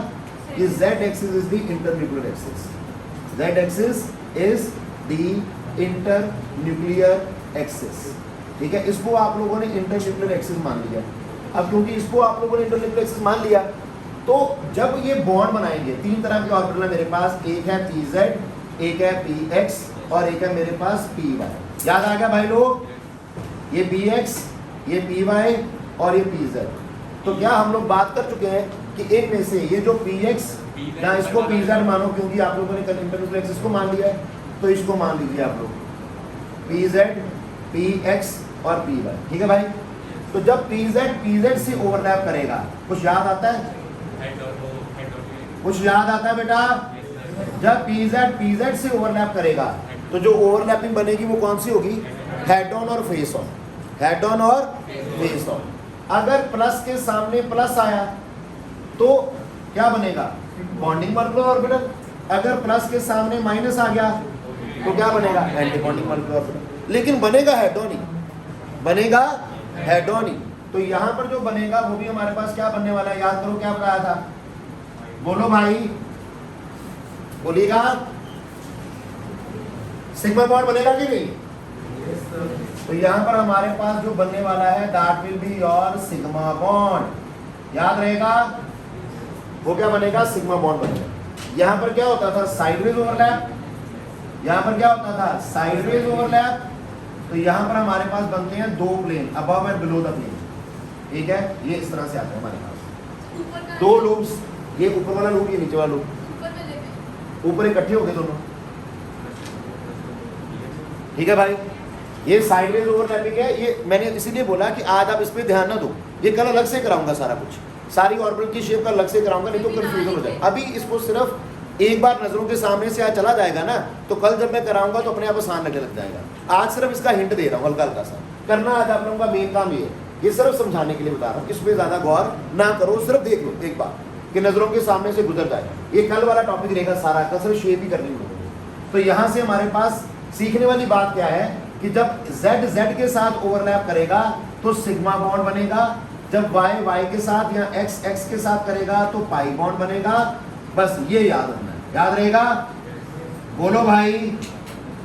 कि z axis is the internuclear axis, z axis is the internuclear axis, ठीक है। इसको आप लोगों ने इंटरन्यूक्लियर एक्सिस मान लिया। अब क्योंकि इसको आप लोगों ने इंटरन्यूक्लियर एक्सिस मान लिया, तो जब ये बॉन्ड बनाएंगे, 3 तरह के ऑर्बिटल है मेरे पास, एक है pz, एक है px और एक है मेरे पास py। याद आ गया भाई लोग, ये px, ये py और ये pz। तो क्या हम लोग बात कर चुके हैं कि एक में से ये जो px या इसको pz मानो, क्योंकि आप लोगों ने इंटरन्यूक्लियर एक्सिस को मान लिया है, तो इसको मान लीजिए आप लोग, PZ, PX और PY, ठीक है भाई। तो जब PZ से ओवरलैप करेगा, कुछ याद आता है? कुछ याद आता है बेटा? जब PZ से ओवरलैप करेगा तो जो ओवरलैपिंग बनेगी वो कौन सी होगी? हेड ऑन और फेस ऑन, हेड ऑन और फेस ऑन। अगर प्लस के सामने प्लस आया तो क्या बनेगा? Bonding molecular orbital. अगर प्लस के सामने माइनस आ गया तो क्या बनेगा? Anti bonding molecular orbital. लेकिन बनेगा हेड ऑन ही, बनेगा हेड ऑन ही। तो यहाँ पर जो बनेगा वो भी हमारे पास क्या बनने वाला है? याद करो क्या बताया था, बोलो भाई, बोलिएगा। सिग्मा बॉन्ड बनेगा कि नहीं? तो यहाँ पर हमारे पास जो बनने वाला है that will be your sigma bond. याद रहेगा वो क्या बनेगा? सिग्मा बॉन्ड बनेगा। यहाँ पर क्या होता था? Sideways overlap. यहाँ पर क्या होता था? Sideways overlap. तो यहाँ पर हमारे पास बनते हैं दो plane, above and below the plane, ठीक है। ये इस तरह से आता है हमारे पास दो लूप्स, ये ऊपर वाला लूप, ये नीचे वाला लूप, ऊपर इकट्ठे हो गए दोनों, ठीक है भाई। ये साइडवेज ओवरलैपिंग है। ये मैंने इसीलिए बोला कि आज आप इस पे ध्यान ना दो, ये कल अलग से कराऊंगा सारा कुछ, सारी ऑर्बिटल की शेप का अलग से कराऊंगा, नहीं तो कंफ्यूजन हो जाए। अभी इसको सिर्फ एक बार नजरों के सामने से आज चला जाएगा ना, तो कल जब मैं कराऊंगा तो अपने आप आसान लगने लग जाएगा। आज सिर्फ इसका हिंट दे रहा हूँ, हल्का हल्का सा करना। आज आप लोगों का मेन काम ये सिर्फ समझाने के लिए बता रहा हूँ, इस पर ज्यादा गौर ना करो, सिर्फ देख लो एक बार कि नजरों के सामने से गुजर जाए। ये कल वाला टॉपिक रहेगा सारा, कल सिर्फ शेप ही करनी होगी। तो यहाँ से हमारे पास सीखने वाली बात क्या है कि जब Z के साथ ओवरलैप करेगा तो सिग्मा बॉन्ड बनेगा, जब Y के साथ या X के साथ करेगा तो पाई बॉन्ड बनेगा। बस ये याद रखना है, याद रहेगा? बोलो भाई।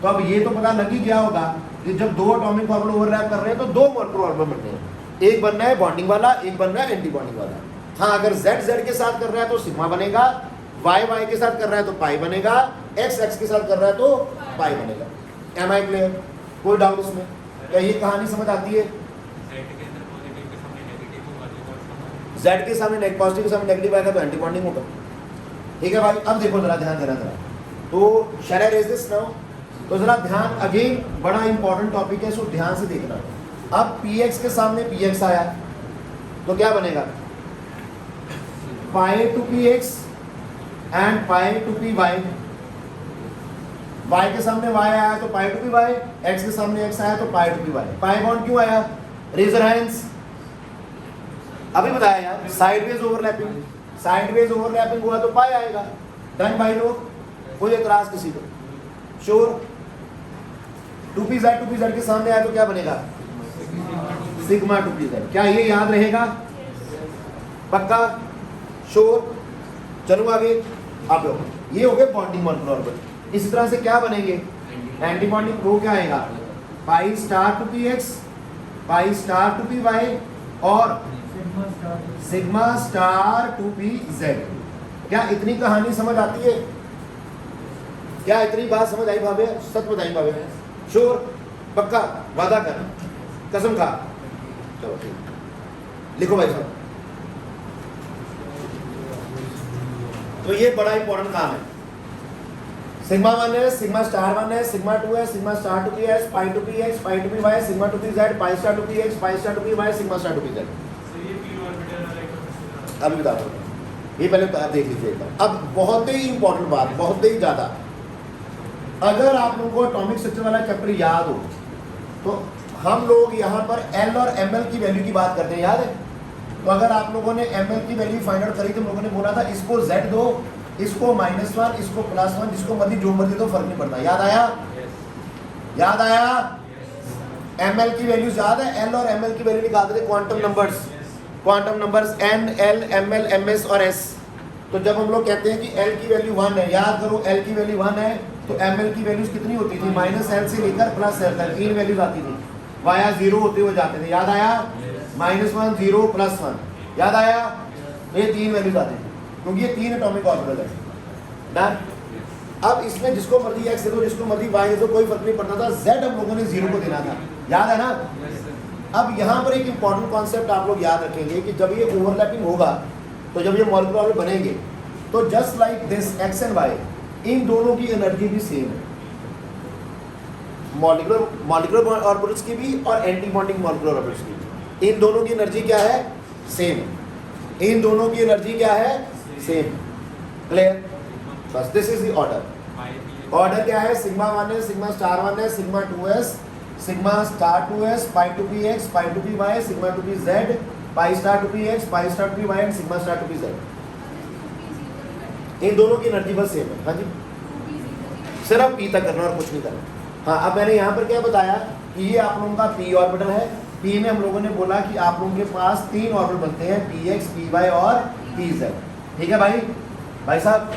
तो अब ये तो पता लग ही गया होगा कि जब दो एटॉमिक ऑर्बिटल ओवरलैप कर रहे हैं तो दो मॉलिक्यूलर ऑर्बिटल बनते हैं, एक बनना है बॉन्डिंग वाला, एक बनना है एंटी बॉन्डिंग वाला। हाँ, अगर Z के साथ कर रहा है तो सिग्मा बनेगा, Y के साथ कर रहा है तो पाई बनेगा, X के साथ कर रहा है तो पाई बनेगा। Am I clear? कोई डाउट इसमें? क्या ये कहानी समझ आती है? Z के सामने पॉजिटिव के सामने नेगेटिव आएगा तो एंटी बॉन्डिंग होगा, ठीक है भाई। अब देखो जरा, ध्यान देना जरा। तो शैल आई रेज दिस नाउ? तो जरा ध्यान, अगेन बड़ा इंपॉर्टेंट टॉपिक है, सो ध्यान से देखना। अब Px के सामने Px आया तो क्या बनेगा? Pi two Px and pi two Py। Y के सामने Y आया तो पाई टू Py, X के सामने X आया तो पाई टू Py। पाई बॉन्ड क्यों आया? रेजर हैंड्स, अभी बताया यार, साइडवेज ओवरलैपिंग। साइडवेज ओवरलैपिंग हुआ तो पाई आएगा। डन भाई लोग? कोई एतराज किसी को? श्योर? 2pz के सामने आया तो क्या बनेगा? Sigma 2pz। क्या ये याद रहेगा? पक्का? श्योर? चलो आगे। अब ये हो गए बॉन्डिंग मॉलिक्यूलर ऑर्बिटल। इसी तरह से क्या बनेंगे? Anti bonding. वो क्या आएगा? Pi star two Px, pi star two Py और सिग्मा स्टार टू Pz। क्या इतनी कहानी समझ आती है? क्या इतनी बात समझ आई भावे? सच बताई भावे? श्योर? पक्का? वादा करना, कसम खा? चलो ठीक, लिखो भाई साहब। तो ये बड़ा इंपॉर्टेंट काम है। सिग्मा 1 है, सिग्मा स्टार 1 है, सिग्मा 2 है, sigma star two Ps, pi two Px, pi two Py, sigma two Pz, pi star two Px, pi star two Py, sigma star two Pz। अभी बता दो, ये पहले तो आप देख लीजिए। अब बहुत ही इंपॉर्टेंट बात, बहुत ही ज्यादा, अगर आप लोगों को एटॉमिक स्ट्रक्चर वाला चैप्टर याद हो तो हम लोग यहाँ पर L और Ml की वैल्यू की बात करते हैं, याद है? तो अगर आप लोगों ने Ml की वैल्यू फाइंड आउट करी तो हम लोगों ने बोला था इसको Z दो, इसको -1, इसको +1, जिसको मर्जी जो मर्जी दो, फर्क नहीं पड़ता। याद आया? याद आया? Ml की वैल्यूज याद है? L और Ml की वैल्यू निकालते थे quantum numbers, quantum numbers N, L, Ml, Ms और S। तो जब हम लोग कहते हैं कि L की वैल्यू 1 है, याद करो L की वैल्यू 1 है तो Ml की वैल्यूज कितनी होती थी? -L से लेकर +L तक 3 वैल्यूज आती थी, वाया 0 होते हुए जाते थे। याद आया? -1, 0, +1। याद आया? ये 3 वैल्यूज आती थी क्योंकि ये 3 एटॉमिक ऑर्बिटल है। डन? अब इसमें जिसको मर्जी x दे दो, जिसको मर्जी y दे दो, कोई फर्क नहीं पड़ता था। z हम लोगों ने 0 को देना था, याद है ना? अब यहाँ पर एक इंपॉर्टेंट कॉन्सेप्ट आप लोग याद रखेंगे कि जब ये ओवरलैपिंग होगा, तो जब ये मॉलिक्यूलर ऑर्बिटल बनेंगे तो just like this x and y, इन दोनों की एनर्जी भी सेम है। मॉलिक्यूलर ऑर्बिटल्स की भी और एंटी बॉन्डिंग मॉलिक्यूलर ऑर्बिटल्स की भी। इन दोनों की एनर्जी क्या है? सेम। इन दोनों की एनर्जी क्या है? सेम। क्लियर? बस this is the order. Order क्या है? सिग्मा 1 है, सिग्मा स्टार 1 है, sigma 2s, sigma star 2s, pi two P X, pi two P Y, sigma two P Z, pi star two P X, pi star two P Y and sigma star two P Z. इन दोनों की एनर्जी बस सेम है। हाँ जी, सिर्फ पी तक करना और कुछ नहीं करना। हाँ, अब मैंने यहाँ पर क्या बताया कि ये आप लोगों का पी ऑर्बिटल है। पी में हम लोगों ने बोला कि आप लोगों के पास 3 ऑर्बिटल बनते हैं, पी एक्स, पी वाई और पी जेड। ठीक है भाई साहब,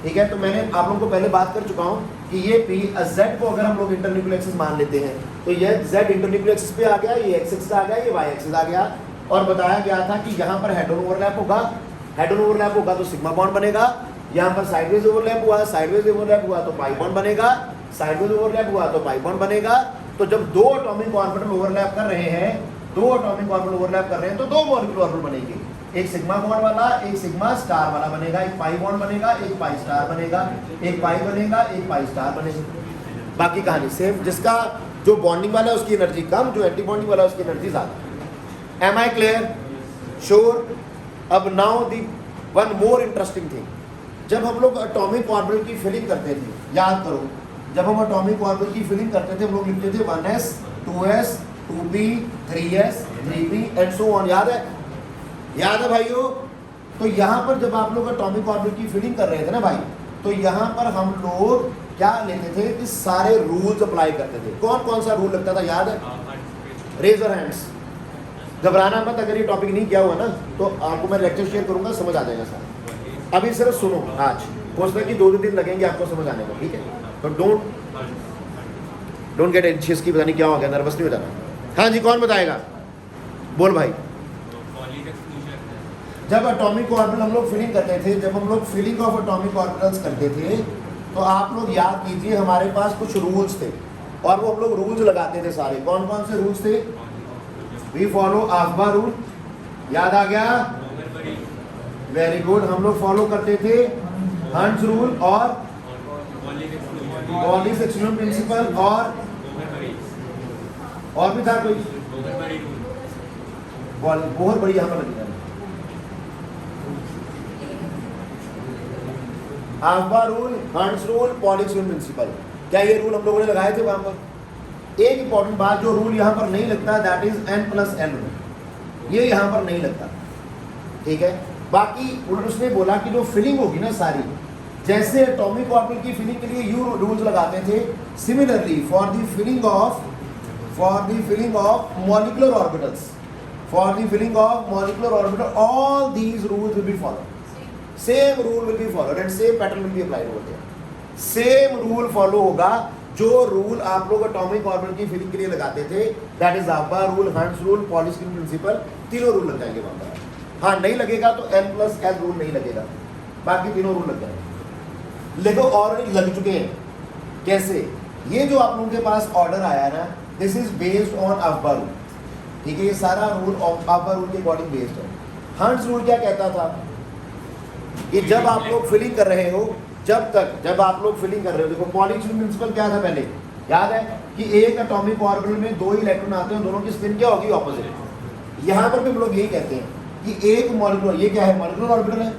ठीक है। तो मैंने आप लोगों को पहले बात कर चुका हूँ कि ये पी जेड को अगर हम लोग इंटरन्यूक्लियर एक्सिस मान लेते हैं तो ये जेड इंटरन्यूक्लियर एक्सिस पे आ गया, ये एक्स एक्सिस आ गया, ये वाई एक्सिस आ गया। और बताया गया था कि यहाँ पर हेड ऑन ओवरलैप होगा, हेड ऑन ओवरलैप होगा तो सिग्मा बॉन्ड बनेगा। यहाँ पर साइडवेज ओवरलैप हुआ, साइडवेज ओवरलैप हुआ तो पाई बॉन्ड बनेगा, साइडवेज ओवरलैप हुआ तो पाई बॉन्ड बनेगा। तो जब 2 एटॉमिक ऑर्बिटल ओवरलैप कर रहे हैं, 2 एटॉमिक ऑर्बिटल ओवरलैप कर रहे हैं तो 2 मॉलिक्यूलर ऑर्बिटल बनेंगे। एक सिग्मा बॉन्ड वाला, एक सिग्मा स्टार वाला बनेगा, एक पाई बॉन्ड बनेगा, एक पाई स्टार बनेगा, एक पाई बनेगा, एक पाई स्टार बनेगा। बाकी कहानी सेम। जिसका जो बॉन्डिंग वाला है उसकी एनर्जी कम, जो एंटी बॉन्डिंग वाला है उसकी एनर्जी ज्यादा। Am I clear? श्योर? अब now the one more interesting thing, जब हम लोग एटॉमिक ऑर्बिटल की फिलिंग करते थे, याद करो, जब हम एटॉमिक ऑर्बिटल की फिलिंग करते थे हम लोग लिखते थे 1s 2s 2p 3s 3p and so on. याद है भाइयों? तो यहाँ पर जब आप लोग एटॉमिक ऑर्बिटल की फिलिंग कर रहे थे ना भाई, तो यहाँ पर हम लोग क्या लेते थे कि सारे रूल्स अप्लाई करते थे। कौन कौन सा रूल लगता था याद है? Raise your hands. घबराना मत, अगर ये टॉपिक नहीं किया हुआ ना तो आपको मैं लेक्चर शेयर करूंगा, समझ आ जाएगा सर। अभी सिर्फ सुनो, आज हो सकता है कि 2 दिन लगेंगे आपको समझ आने में, ठीक है? तो डोंट गेट एंशियस की पता नहीं क्या हो गया, नर्वस नहीं हो जाना। हाँ जी, कौन बताएगा? बोल भाई। जब एटॉमिक ऑर्बिटल हम लोग फिलिंग करते थे, जब हम लोग फिलिंग ऑफ एटॉमिक ऑर्बिटल्स करते थे तो आप लोग याद कीजिए हमारे पास कुछ रूल्स थे और वो हम लोग रूल्स लगाते थे सारे। कौन कौन से रूल्स थे? वी फॉलो आफ्बा रूल, याद आ गया? Very good. हम लोग फॉलो करते थे हंट्स रूल और पॉलीज एक्सक्लूजन प्रिंसिपल और भी था कोई बहुत बड़ी यहाँ पर लगी है Aufbau rule, Hund's rule, Pauli's exclusion principle. क्या ये रूल हम लोगों ने लगाए थे वहां पर? एक इंपॉर्टेंट बात, जो रूल यहाँ पर नहीं लगता दैट इज n+n रूल, ये यहाँ पर नहीं लगता, ठीक है? बाकी उसने बोला कि जो फिलिंग होगी ना सारी, जैसे एटॉमिक ऑर्बिटल की फिलिंग के लिए यू रूल्स लगाते थे, similarly for the filling of molecular orbitals, all these rules will be followed. Same rule will be followed and same pattern will be applied over there. Same rule follow होगा जो रूल आप लोग एटॉमिक ऑर्बिटल की फिलिंग के लिए लगाते थे, that is Aufbau rule, Hund's rule, Pauli's exclusion principle, तीनों रूल लग जाएंगे वहां पर। हाँ, नहीं लगेगा तो n+n रूल नहीं लगेगा, बाकी तीनों रूल लग जाएंगे। लेकिन ऑलरेडी लग चुके हैं। कैसे? ये जो आप लोगों के पास ऑर्डर आया ना, this is based on Aufbau rule, ठीक है? ये सारा रूल आफ्बा रूल के अकॉर्डिंग बेस्ड है। हंट्स रूल क्या कहता था कि जब आप लोग फिलिंग कर रहे हो, जब आप लोग फिलिंग कर रहे हो, देखो पॉलीज एक्सक्लूजन प्रिंसिपल क्या था पहले, याद है कि एक एटॉमिक ऑर्बिटल में 2 इलेक्ट्रॉन आते हैं, दोनों की स्पिन क्या होगी? ऑपोजिट। यहाँ पर भी हम लोग यही कहते हैं कि एक मॉलिक्यूलर, ये क्या है? मॉलिक्यूलर ऑर्बिटल है,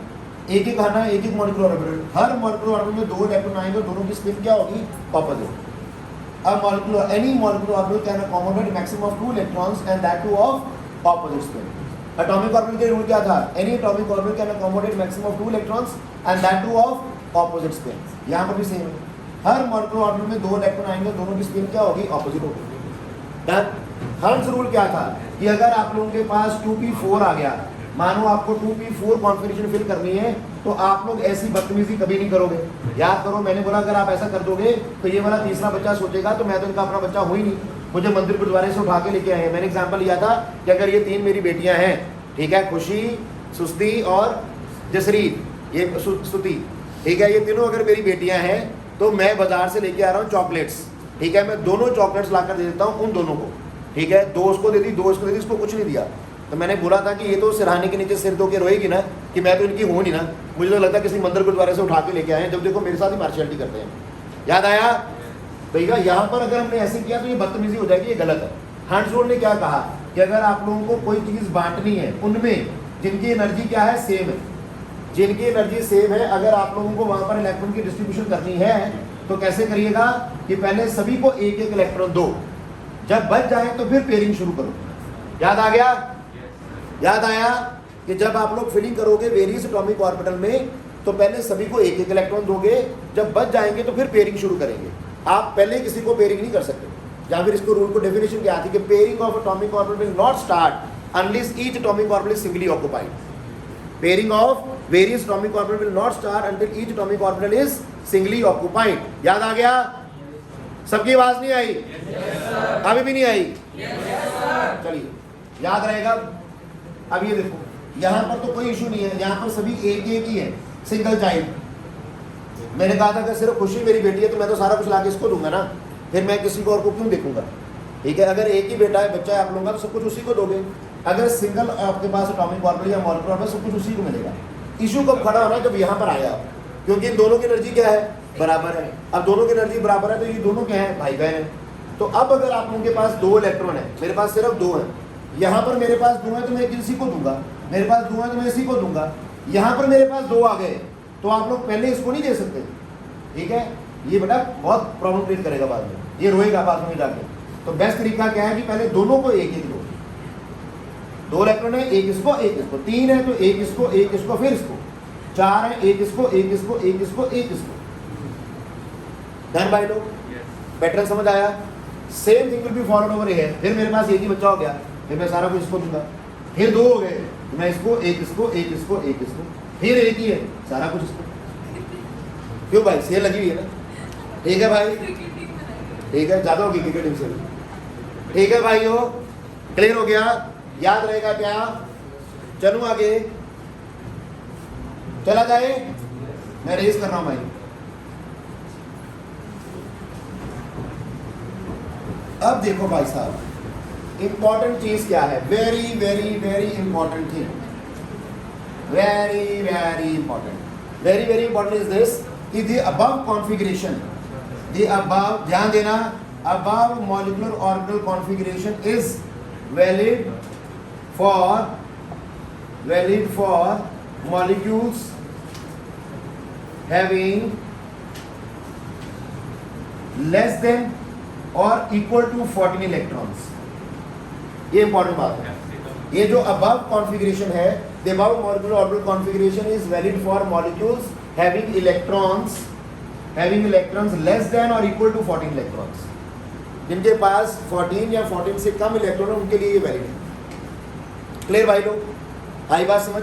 एक एक आना, एक एक मॉलिक्यूलर ऑर्बिटल, हर मॉलिक्यूलर ऑर्बिटल में 2 इलेक्ट्रॉन आएंगे, दोनों की स्पिन क्या होगी? ऑपोजिट। अब molecular, any molecular orbital can accommodate maximum of 2 electrons and that two of opposite spin. Atomic orbital के रूल क्या था? Any atomic orbital can accommodate maximum of 2 electrons and that two of opposite spin. यहाँ पर भी सेम है, हर मॉलिक्यूलर ऑर्बिटल में 2 इलेक्ट्रॉन आएंगे, दोनों की स्पिन क्या होगी? ऑपोजिट होगी। डन। हंट्स रूल क्या था कि अगर आप लोगों के पास 2p4 आ गया, मानो आपको 2p4 कॉन्फिगरेशन फिल करनी है, तो आप लोग ऐसी बदतमीजी कभी नहीं करोगे। याद करो, मैंने बोला अगर आप ऐसा कर दोगे तो ये वाला तीसरा बच्चा सोचेगा तो मैं तो इनका अपना बच्चा हूँ ही नहीं, मुझे मंदिर गुरुद्वारे से उठा के लेके आए हैं। मैंने एग्जाम्पल लिया था कि अगर ये 3 मेरी बेटियां हैं, ठीक है, खुशी, सुस्ती और जसरीत, ये स्तुति, ठीक है, ये तीनों अगर मेरी बेटियां हैं तो मैं बाजार से लेके आ रहा हूँ चॉकलेट्स, ठीक है, मैं दोनों चॉकलेट्स लाकर दे देता हूँ उन दोनों को, ठीक है, 2 उसको दे दी, 2 उसको दे दी, इसको कुछ नहीं दिया। तो मैंने बोला था कि ये तो सिरहाने के नीचे सिर धो के रोएगी ना कि मैं तो इनकी हूँ नहीं ना, मुझे तो लगता है किसी मंदिर गुरुद्वारे से उठा के लेके आए हैं, जब देखो मेरे साथ ही पार्शियलिटी करते हैं। याद आया? भैया यहाँ पर अगर हमने ऐसे किया तो ये बदतमीजी हो जाएगी, ये गलत है। हंट्सवुड ने क्या कहा कि अगर आप लोगों को कोई चीज़ बांटनी है उनमें जिनकी एनर्जी क्या है, सेम है, जिनकी एनर्जी सेम है, अगर आप लोगों को वहाँ पर इलेक्ट्रॉन की डिस्ट्रीब्यूशन करनी है तो कैसे करिएगा कि पहले सभी को एक एक इलेक्ट्रॉन दो, जब बच जाए तो फिर पेयरिंग शुरू करो। याद आ गया? याद आया कि जब आप लोग फिलिंग करोगे वेरियस एटॉमिक ऑर्बिटल में तो पहले सभी को एक एक इलेक्ट्रॉन दोगे, जब बच जाएंगे तो फिर पेयरिंग शुरू करेंगे। आप पहले किसी को पेयरिंग नहीं कर सकते। या फिर इसको रूल को डेफिनेशन क्या आती है कि pairing of atomic orbital will not start unless each atomic orbital is singly occupied. Pairing of various atomic orbital will not start until each atomic orbital is singly occupied. याद आ गया? सबकी आवाज नहीं आई? अभी भी नहीं आई? चलिए याद रहेगा। अब ये देखो यहाँ पर तो कोई इशू नहीं है, यहाँ पर सभी एक ही है, सिंगल चाइल्ड। मैंने कहा था कि सिर्फ खुशी मेरी बेटी है तो मैं तो सारा कुछ लाके इसको दूंगा ना, फिर मैं किसी को और को क्यों देखूंगा? ठीक है, अगर एक ही बेटा है, बच्चा है आप लोगों का, तो सब कुछ उसी को दोगे। अगर सिंगल आपके पास एटॉमिक ऑर्बिटल या मॉलिक्यूलर ऑर्बिटल, सब कुछ उसी को मिलेगा। इशू कब खड़ा होना? जब यहाँ पर आया, क्योंकि इन दोनों की एनर्जी क्या है? बराबर है। अब दोनों की एनर्जी बराबर है तो ये दोनों क्या है? भाई बहन है। तो अब अगर आप लोगों के पास दो इलेक्ट्रॉन है, मेरे पास सिर्फ दो है, यहाँ पर मेरे पास दो है तो मैं किसी को दूंगा, मेरे पास दो है तो मैं इसी को दूंगा। यहाँ पर मेरे पास दो आ गए तो आप लोग पहले इसको नहीं दे सकते। ठीक है, ये बेटा बहुत प्रॉब्लम क्रिएट करेगा बाद में, ये रोएगा बाद में जाके। तो बेस्ट तरीका क्या है कि पहले दोनों को एक एक दो। दो इलेक्ट्रॉन है, एक इसको एक इसको, तीन है तो एक इसको फिर इसको, चार है एक इसको एक इसको एक इसको एक इसको। डन भाई लोग? पैटर्न समझ आया? Same thing will be followed over here. फिर मेरे पास एक ही बच्चा हो गया, फिर मैं सारा कुछ इसको दूंगा। फिर दो हो गए तो मैं इसको एक इसको एक इसको एक इसको, फिर एक ही है सारा कुछ इसको। क्यों भाई? सेल लगी हुई है ना? ठीक है भाई, ठीक है, ज्यादा होगी क्रिकेट से। ठीक है भाई, हो क्लियर हो गया? याद रहेगा क्या? चलूं आगे, चला जाए? मैं रेस कर रहा हूं भाई। अब देखो भाई साहब, इंपॉर्टेंट चीज क्या है? Very very very important thing, very very important, very very important is this कि the above configuration, the above, ध्यान देना, above molecular orbital configuration is valid for molecules having less than or equal to 14 electrons। ये इंपॉर्टेंट बात है। ये जो above configuration है, the above molecular orbital configuration is valid for molecules having electrons less than or equal to 14 electrons। जिनके पास 14 या 14 से कम इलेक्ट्रॉन है उनके लिए ये वैलिड है। क्लियर भाई लोग? आई बात समझ?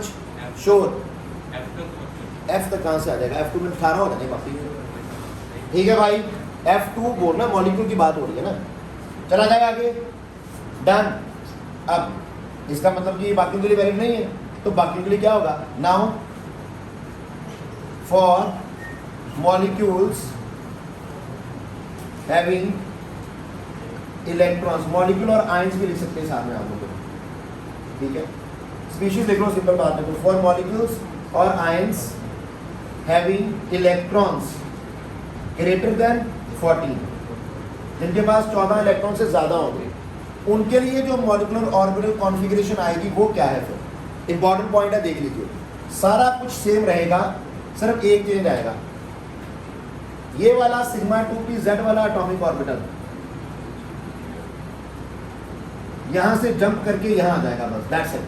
श्योर? एफ तक कहाँ से आ जाएगा? F2 में 18 हो जाने बाकी। ठीक है भाई, F2 बोलना, मॉलिक्यूल की बात हो रही है ना। चला जाए आगे, डन। अब इसका मतलब कि बाकी के लिए वैलिड नहीं है, तो बाकी के लिए क्या होगा? Now for molecules having electrons, molecule और आयंस भी लिख सकते हैं साथ में आप लोग। ठीक है, स्पीशीज देख लो, सिंपल बात है। तो फॉर मॉलिक्यूल्स और ions having electrons greater than 14, जिनके पास 14 इलेक्ट्रॉन से ज्यादा होंगे, उनके लिए जो मॉलिक्यूलर ऑर्बिटल कॉन्फ़िगरेशन आएगी वो क्या है? फिर इंपॉर्टेंट पॉइंट है, देख लीजिए। सारा कुछ सेम रहेगा, सिर्फ एक चेंज आएगा। ये वाला सिग्मा 2p वाला एटॉमिक ऑर्बिटल यहां से जंप करके यहां आ जाएगा, बस दैट्स इट।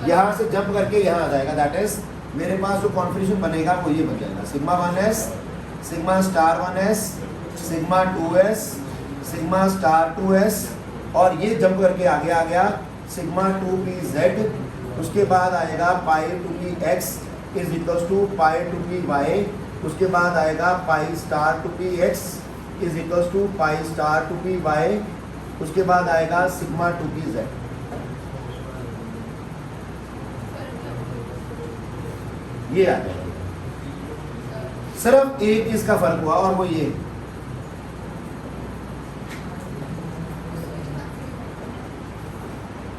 यहां से जंप करके यहां आ जाएगा, दैट इज मेरे पास जो कॉन्फ़िगरेशन बनेगा वो ये बन जाएगा, sigma 1s, sigma star 1s, sigma 2s, sigma star 2s, और ये जंप करके आगे आ गया सिग्मा 2pz। उसके बाद आएगा pi 2px is equals to pi 2py। उसके बाद आएगा pi star 2px is equals to pi star 2py। उसके बाद आएगा सिग्मा 2pz। ये आ गया, सिर्फ एक चीज का फर्क हुआ और वो ये,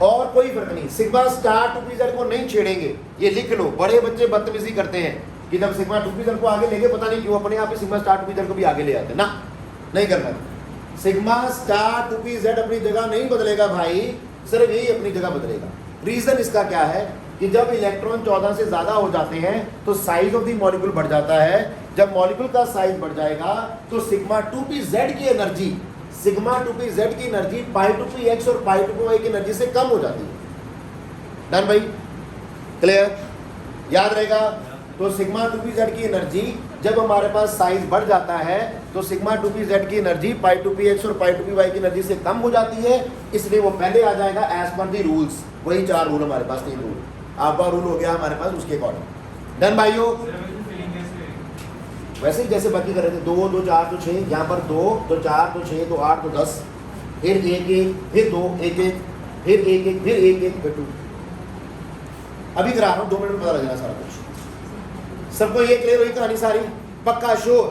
और कोई फर्क नहीं। सिग्मा स्टार 2pz को नहीं छेड़ेंगे, ये लिख लो। बड़े बच्चे बदतमीजी करते हैं कि जब सिग्मा 2pz को आगे लेंगे, पता नहीं क्यों अपने आप ही सिग्मा स्टार 2pz को भी आगे ले आते ना। नहीं करना। सिग्मा स्टार 2pz अपनी जगह नहीं बदलेगा भाई, सिर्फ यही अपनी जगह बदलेगा। रीजन इसका क्या है कि जब इलेक्ट्रॉन 14 से ज्यादा हो जाते हैं तो साइज ऑफ द मॉलिक्यूल बढ़ जाता है। जब मॉलिक्यूल का साइज बढ़ जाएगा तो सिग्मा 2pz की एनर्जी, सिग्मा 2pz की एनर्जी पाई 2px और पाई 2py की एनर्जी से कम हो जाती है। डन भाई, क्लियर, याद रहेगा। तो सिग्मा 2pz की एनर्जी जब हमारे पास साइज बढ़ जाता है तो सिग्मा 2pz की एनर्जी पाई 2px और पाई 2py की एनर्जी से कम हो जाती है, इसलिए वो पहले आ जाएगा एज पर दी रूल्स। वही 4 रूल हमारे पास, 3 रूल, आपका रूल हो गया हमारे पास उसके अकॉर्डिंग। डन भाइयों, वैसे ही जैसे बाकी कर रहे थे 2 2 4 तो 6, यहाँ पर 2 तो 4 तो 6 तो 8 तो 10, फिर 1 1 फिर 2 1 1 फिर 1 1 फिर 1 1 फिर 2। अभी करा रहा हूँ, 2 मिनट में पता लगेगा सारा कुछ। सबको ये क्लियर हुई कहानी सारी? पक्का श्योर?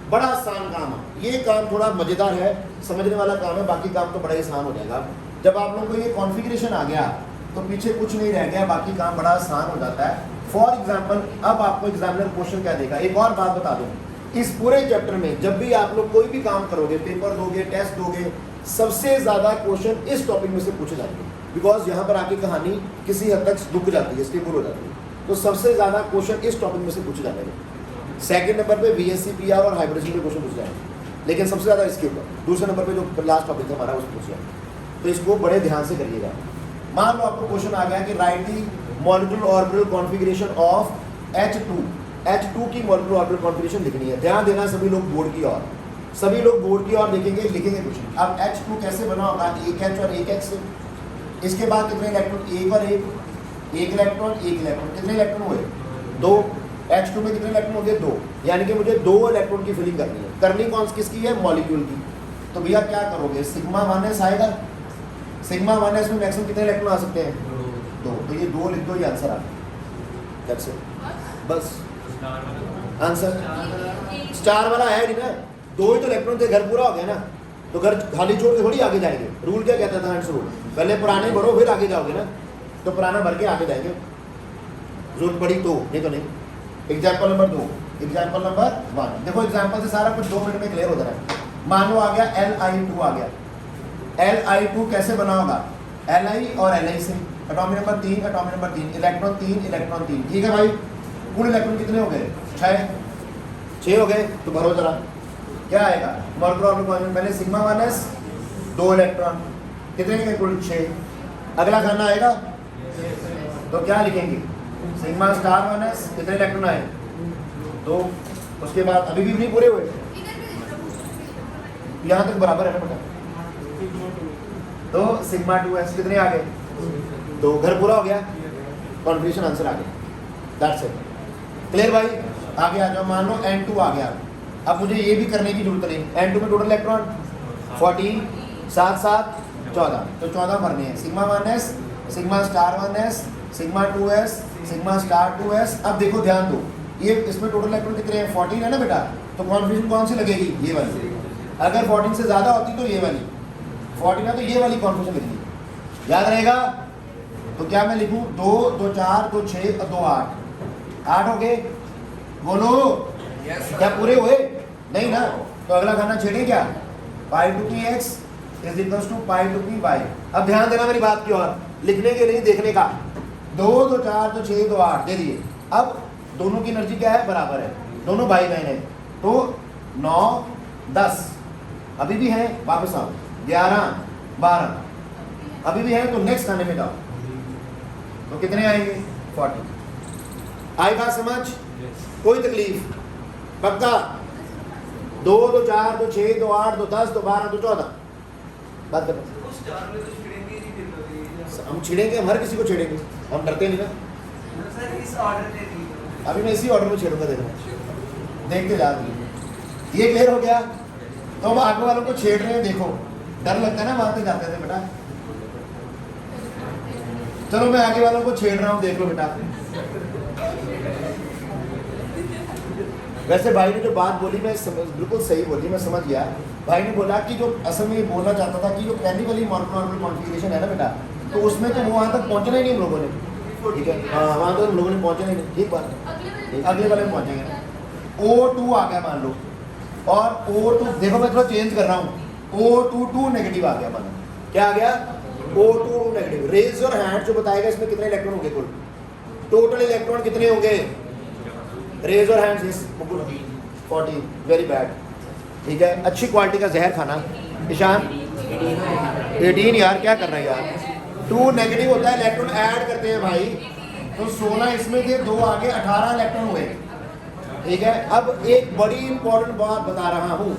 बड़ा आसान काम है ये, काम थोड़ा मजेदार है, समझने वाला काम है, बाकी काम तो बड़ा ही आसान हो जाएगा। जब आप लोगों को ये कॉन्फ़िगरेशन आ गया तो पीछे कुछ नहीं रह गया, बाकी काम बड़ा आसान हो जाता है। फॉर एग्जाम्पल, अब आपको एग्जामिनर क्वेश्चन क्या देगा, एक और बात बता दूं, इस पूरे चैप्टर में जब भी आप लोग कोई भी काम करोगे, पेपर दोगे, टेस्ट दोगे, सबसे ज्यादा क्वेश्चन इस टॉपिक में से पूछे जाएंगे। बिकॉज यहाँ पर आके कहानी किसी हद तक रुक जाती है, स्टेबल हो जाती है, तो सबसे ज्यादा क्वेश्चन इस टॉपिक में से पूछे जाएंगे। सेकंड नंबर पे VSC PR और हाइब्रिडेशन के क्वेश्चन पूछे जाएंगे, लेकिन सबसे ज्यादा इसके ऊपर। दूसरे नंबर पे जो लास्ट टॉपिक था हमारा उस पूछ जाएंगे, तो इसको बड़े ध्यान से करिएगा। मान लो आपको क्वेश्चन आ गया कि right the molecular orbital configuration of H2 की मॉलिक्यूलर ऑर्बिटल कॉन्फ़िगरेशन लिखनी है। ध्यान देना सभी लोग बोर्ड की ओर, सभी लोग बोर्ड की ओर लिखेंगे क्वेश्चन। अब H2 कैसे बना होगा, एक H और एक X से। इसके बाद कितने इलेक्ट्रॉन, एक और एक इलेक्ट्रॉन, कितने इलेक्ट्रॉन हुए, 2। H2 में कितने इलेक्ट्रॉन हो गए, 2, यानी कि मुझे 2 इलेक्ट्रॉन की फिलिंग करनी है। करनी कौन किसकी है, मॉलिक्यूल की। तो भैया क्या करोगे, सिग्मा 1s आएगा, सिग्मा 1s में मैक्सिमम कितने इलेक्ट्रॉन आ सकते हैं, 2, तो ये 2 लिख दो, ये आंसर आ गया। दैट्स इट, बस आंसर। स्टार वाला है नहीं ना, 2 ही तो इलेक्ट्रॉन थे, घर पूरा हो गया ना, तो घर खाली छोड़ के थोड़ी आगे जाएंगे। रूल क्या कहता था, आंसर रूल, पहले पुराने भरो फिर आगे जाओगे ना, तो पुराना भर के आगे जाएंगे, जरूरत पड़ी तो, नहीं तो नहीं। एग्जाम्पल नंबर 2, एग्जाम्पल नंबर 1, देखो एग्जाम्पल से सारा कुछ 2 मिनट में क्लियर हो जाना है। मान लो आ गया Li2 आ गया, Li2 कैसे बना होगा, Li और Li से, atomic number 3, atomic number 3, electron 3, electron 3, ठीक है भाई। कुल इलेक्ट्रॉन कितने हो गए, 6 हो गए, तो भरो जरा क्या आएगा, मॉलिक्यूलर ऑर्बिटल कॉन्फ़िगरेशन। पहले सिग्मा 1s 2 इलेक्ट्रॉन, कितने के कुल 6। अगला करना आएगा तो क्या लिखेंगे, सिग्मा स्टार 1s कितने इलेक्ट्रॉन आए, 2। उसके बाद अभी भी नहीं पूरे हुए, यहाँ तक बराबर है ना बेटा, तो सिग्मा 2s कितने आ गए, 2, घर पूरा हो गया, कॉन्फ़िगरेशन आंसर आ गया। दैट्स इट, क्लियर भाई। आगे आ जाओ, मान लो N2 आ गया। अब मुझे ये भी करने की जरूरत नहीं, N2 में टोटल इलेक्ट्रॉन 14, 7 7 14, तो 14 भरने हैं। Sigma 1s, sigma star 1s, sigma 2s, sigma star 2s। अब देखो ध्यान दो, ये इसमें टोटल इलेक्ट्रॉन कितने हैं, 14 है ना बेटा, तो कॉन्फ़िगरेशन कौन सी लगेगी, ये वाली। अगर 14 से ज़्यादा होती तो ये वाली, 14 है तो ये वाली कॉन्फ़िगरेशन लिखनी, याद रहेगा। तो क्या मैं लिखूँ, 2 2 4 2 6 और 2 8 हो गए, बोलो क्या पूरे हुए, नहीं ना, तो अगला खाना छेड़े क्या, pi 2px is equals to pi 2py। अब ध्यान देना मेरी बात की ओर, लिखने के लिए देखने का। 2 2 4 2 6 2 8 दे दिए। अब दोनों की एनर्जी क्या है, बराबर है, दोनों भाई बहन है, तो 9 10 अभी भी है, वापस आओ, 11 12 अभी भी है, तो नेक्स्ट खाने में जाओ, तो कितने आएंगे, 40। आई बात समझ, कोई तकलीफ, पक्का। 2 2 4 2 6 2 8 2 10 2 12 2 14, बात करो। हम छेड़ेंगे, हम हर किसी को छेड़ेंगे, हम डरते नहीं ना। अभी मैं इसी ऑर्डर में छेड़ूंगा, देखो, देखते जा रही, ये क्लियर हो गया। तो हम आगे वालों को छेड़ रहे हैं, देखो डर लगता है ना, वहां पे जाते थे बेटा। चलो मैं आगे वालों को छेड़ रहा हूँ, देख लो बेटा। वैसे भाई ने जो बात बोली मैं बिल्कुल सही बोली, मैं समझ गया। भाई ने बोला कि जो असल में ये बोलना चाहता था कि जो पहली वाली मॉलिक्यूलर ऑर्बिटल कॉन्फ़िगरेशन है ना बेटा, तो उसमें तो वहाँ तक पहुँचना ही नहीं हम लोगों ने, ठीक है, हाँ वहाँ तक हम लोगों ने पहुँचना ही नहीं, ठीक बात। अगले वाले में पहुँचेंगे। O2 आ गया मान लो, और O2 देखो मैं थोड़ा चेंज कर रहा हूँ, O22 नेगेटिव आ गया माना, क्या आ गया O22 negative. Raise your hand जो बताएगा इसमें कितने इलेक्ट्रॉन होंगे कुल, टोटल इलेक्ट्रॉन कितने होंगे, raise your hands is 40, very bad. ठीक है, अच्छी क्वालिटी का जहर खाना। ईशान 18 यार क्या कर रहे हैं यार, 2 नेगेटिव होता है, इलेक्ट्रॉन ऐड करते हैं भाई, तो 16 इसमें थे, 2 आगे 18 इलेक्ट्रॉन हुए। ठीक है, अब एक बड़ी इंपॉर्टेंट बात बता रहा हूँ,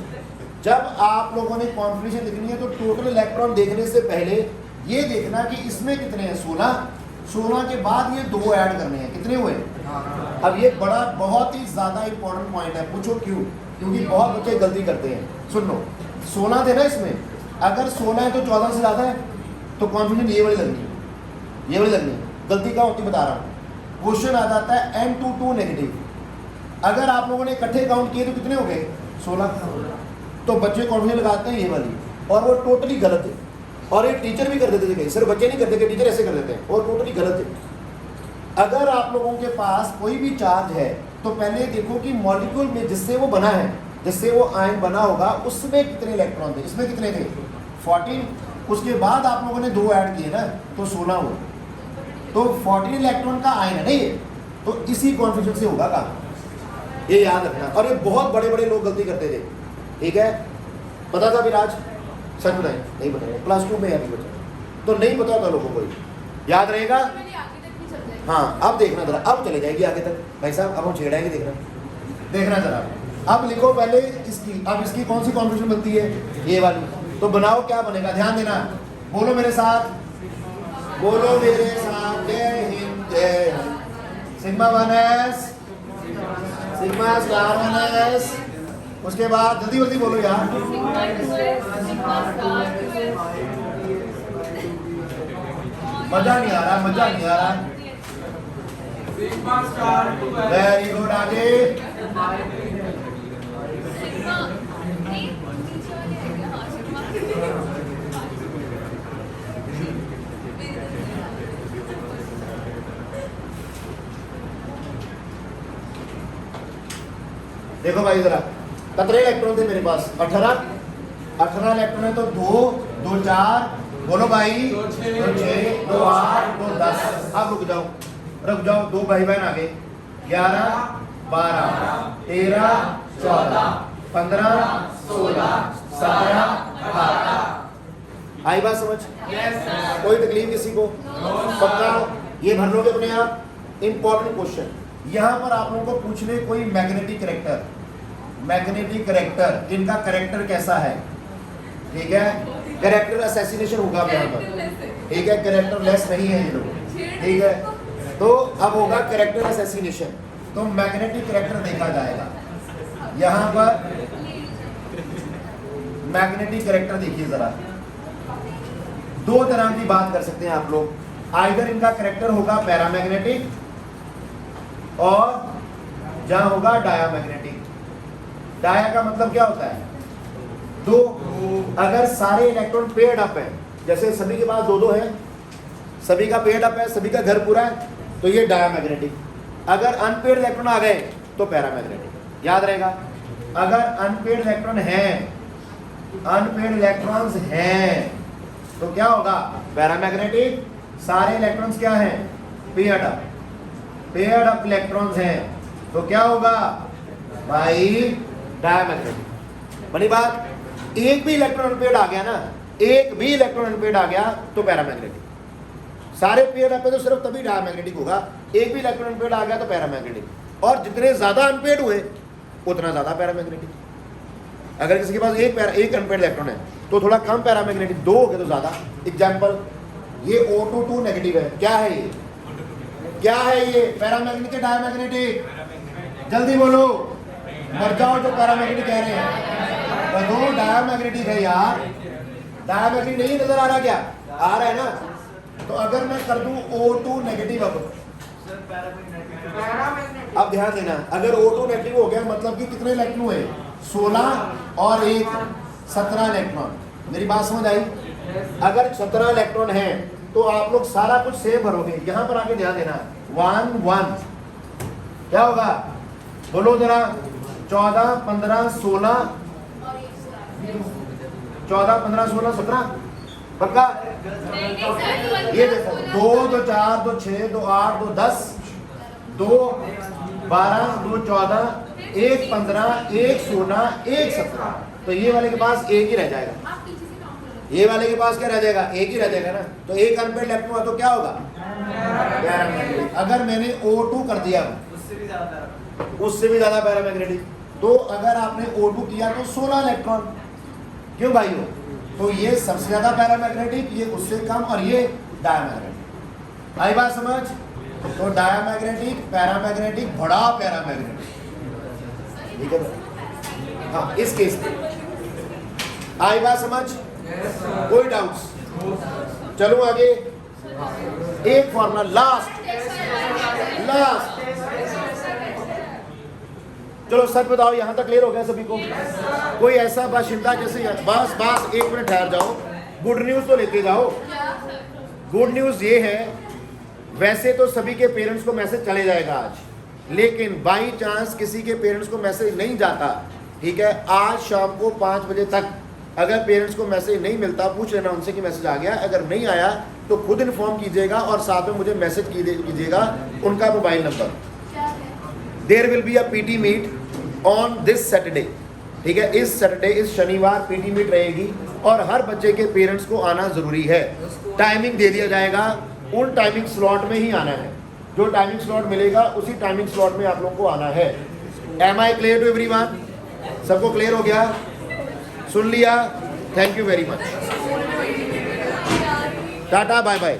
जब आप लोगों ने कॉन्फिगरेशन लिखनी है तो टोटल इलेक्ट्रॉन देखने से पहले ये देखना कि इसमें कितने हैं, 16 के बाद ये 2 ऐड करने हैं, कितने हुए। अब ये बड़ा बहुत ही ज़्यादा इंपॉर्टेंट पॉइंट है, पूछो क्यों, क्योंकि बहुत बच्चे गलती करते हैं। सुन लो, 16 थे ना इसमें, अगर 16 है तो 14 से ज़्यादा है, तो कॉन्फिगरेशन ये वाली लगनी है, ये वाली लगनी है। गलती क्या होती बता रहा हूँ, क्वेश्चन आ जाता है N22 नेगेटिव, अगर आप लोगों ने इकट्ठे काउंट किए तो कितने हो गए 16, तो बच्चे कॉन्फिडेंस लगाते हैं ये वाली, और वो टोटली गलत है। और ये टीचर भी कर देते थे, कहीं सिर्फ बच्चे नहीं करते कि टीचर ऐसे कर देते हैं, और टोटली गलत है। अगर आप लोगों के पास कोई भी चार्ज है तो पहले देखो कि मॉलिक्यूल में जिससे वो बना है, जिससे वो आयन बना होगा, उसमें कितने इलेक्ट्रॉन थे, इसमें कितने थे 14, उसके बाद आप लोगों ने 2 ऐड किए ना तो 16 हुआ, तो 14 इलेक्ट्रॉन का आयन है ना ये, तो इसी कॉन्फिगरेशन से होगा काम, ये याद रखना। और ये बहुत बड़े बड़े लोग गलती करते थे। ठीक है, पता था विराज, सच बताएं नहीं बताएंगे, क्लास 2 में अभी बचा, तो नहीं पता होता लोगों को, याद रहेगा। हाँ अब देखना जरा, अब चले जाएगी आगे तक भाई साहब, अब हम छेड़ाएंगे, देखना जरा। अब लिखो पहले इसकी, अब इसकी कौन सी कॉन्फिगरेशन बनती है, ये वाली, तो बनाओ क्या बनेगा, ध्यान देना, बोलो मेरे साथ, बोलो मेरे साथ, जय हिंद जय Hind. Sigma 1s, sigma star 1s, उसके बाद जल्दी जल्दी बोलो यार, मजा नहीं आ रहा, मजा नहीं आ रहा, वेरी गुड, आगे देखो भाई जरा, कितने इलेक्ट्रॉन थे मेरे पास, 18 इलेक्ट्रॉन है, तो 2 2 4, बोलो भाई 2 6 2 8 2 10। अब रुक जाओ, 2 भाई बहन आ गए, 11 12 13 14 15 16 17 18। आई बात समझ, कोई तकलीफ किसी को, पक्का ये भर लोगे अपने आप। इंपॉर्टेंट क्वेश्चन यहाँ पर आप लोगों को पूछने, कोई मैग्नेटिक करेक्टर, इनका करेक्टर कैसा है। ठीक है, करेक्टर असैसिनेशन होगा यहाँ पर, ठीक है, करेक्टर लेस नहीं है ये लोग, ठीक है, तो अब होगा करेक्टर असैसिनेशन, तो मैग्नेटिक करेक्टर देखा जाएगा। यहाँ पर मैग्नेटिक करेक्टर देखिए जरा, 2 तरह की बात कर सकते हैं आप लोग, आइदर इनका करेक्टर होगा पैरामैग्नेटिक और जहां होगा डायामैग्नेटिक। डाया का मतलब क्या होता है, 2, अगर सारे इलेक्ट्रॉन पेयर्ड अप है, जैसे सभी के पास 2 है, सभी का पेयर्ड अप है, सभी का घर पूरा है, तो ये डायामैग्नेटिक। अगर अनपेयर्ड इलेक्ट्रॉन आ गए तो पैरामैग्नेटिक, याद रहेगा। अगर अनपेयर्ड इलेक्ट्रॉन हैं तो क्या होगा, पैरामैग्नेटिक। सारे इलेक्ट्रॉन्स क्या हैं, पेयर्ड अप इलेक्ट्रॉन्स हैं, तो क्या होगा भाई, डायामैग्नेटिक। बनी बात, एक भी इलेक्ट्रॉन अनपेयर्ड आ गया ना, एक भी इलेक्ट्रॉन अनपेयर्ड आ गया तो पैरामैग्नेटिक। सारे पेयर्ड अप है तो सिर्फ तभी डायामैग्नेटिक होगा, एक भी इलेक्ट्रॉन अनपेयर्ड आ गया तो पैरामैग्नेटिक। और जितने ज्यादा अनपेयर्ड हुए उतना ज्यादा पैरामैग्नेटिक। अगर किसी के पास एक अनपेयर्ड इलेक्ट्रॉन है तो थोड़ा कम पैरामैग्नेटिक, 2 हो गए तो ज्यादा। एग्जाम्पल, ये O22 नेगेटिव है, क्या है ये, क्या है ये, पैरामैग्नेटिक या डायामैग्नेटिक, जल्दी बोलो, मर जाओ जो पैरामैग्नेटिक कह रहे हैं, तो डायामैग्नेटिक है यार, डायामैग्नेटिक नहीं नजर आ रहा, क्या आ रहा है ना। तो अगर मैं कर दूं O2 नेगेटिव, अब ध्यान देना, अगर O2 नेगेटिव हो गया मतलब कि कितने इलेक्ट्रॉन हुए, 16 और 1 17 इलेक्ट्रॉन। मेरी बात समझ आई। अगर 17 इलेक्ट्रॉन है तो आप लोग सारा कुछ सेम भरोगे, यहां पर आके ध्यान देना, 1 1 क्या होगा, बोलो जरा, 14 15 16 14, 15, 16, 17 पक्का। ये देखो 2, 2, 4, 2, 6, 2, 8, 2, 10, 2, 12, 2, 14, 1, 15, 1, 16, 1, 17। तो ये वाले के पास एक ही रह जाएगा, ये वाले के पास क्या रह जाएगा, एक ही रह जाएगा ना। तो एक अनपेड इलेक्ट्रॉन हुआ तो क्या होगा, पैरामैग्नेटिक। अगर मैंने O2 कर दिया उससे भी ज्यादा पैरामैग्नेटिक, तो अगर आपने O2 किया तो 16 इलेक्ट्रॉन, क्यों भाई हो। तो ये सबसे ज्यादा पैरामैग्नेटिक, ये उससे कम, और ये डायमैग्नेटिक। आई बात समझ। तो डायमैग्नेटिक, पैरामैग्नेटिक, बड़ा पैरामैग्नेटिक, ठीक है। हाँ इस केस में आई बात समझ, कोई डाउट्स। चलो आगे, एक फॉर्मूला लास्ट। चलो सच बताओ, यहां तक क्लियर हो गया सभी को। कोई ऐसा बाशिंदा जैसे बस 1 मिनट ठहर जाओ, गुड न्यूज तो लेते जाओ। गुड न्यूज ये है, वैसे तो सभी के पेरेंट्स को मैसेज चले जाएगा आज, लेकिन बाई चांस किसी के पेरेंट्स को मैसेज नहीं जाता, ठीक है, आज शाम को 5 बजे तक अगर पेरेंट्स को मैसेज नहीं मिलता, पूछ लेना उनसे कि मैसेज आ गया। अगर नहीं आया तो खुद इन्फॉर्म कीजिएगा और साथ में मुझे मैसेज कीजिएगा उनका mobile number. There will be a PT meet on this Saturday, ठीक है, इस सैटरडे, इस शनिवार पीटी मीट रहेगी और हर बच्चे के पेरेंट्स को आना जरूरी है। टाइमिंग दे दिया जाएगा, उन टाइमिंग स्लॉट में ही आना है, जो टाइमिंग स्लॉट मिलेगा उसी टाइमिंग स्लॉट में आप लोग को आना है। Am I clear to everyone? सबको क्लियर हो गया, सुन लिया? Thank you very much, tata bye bye.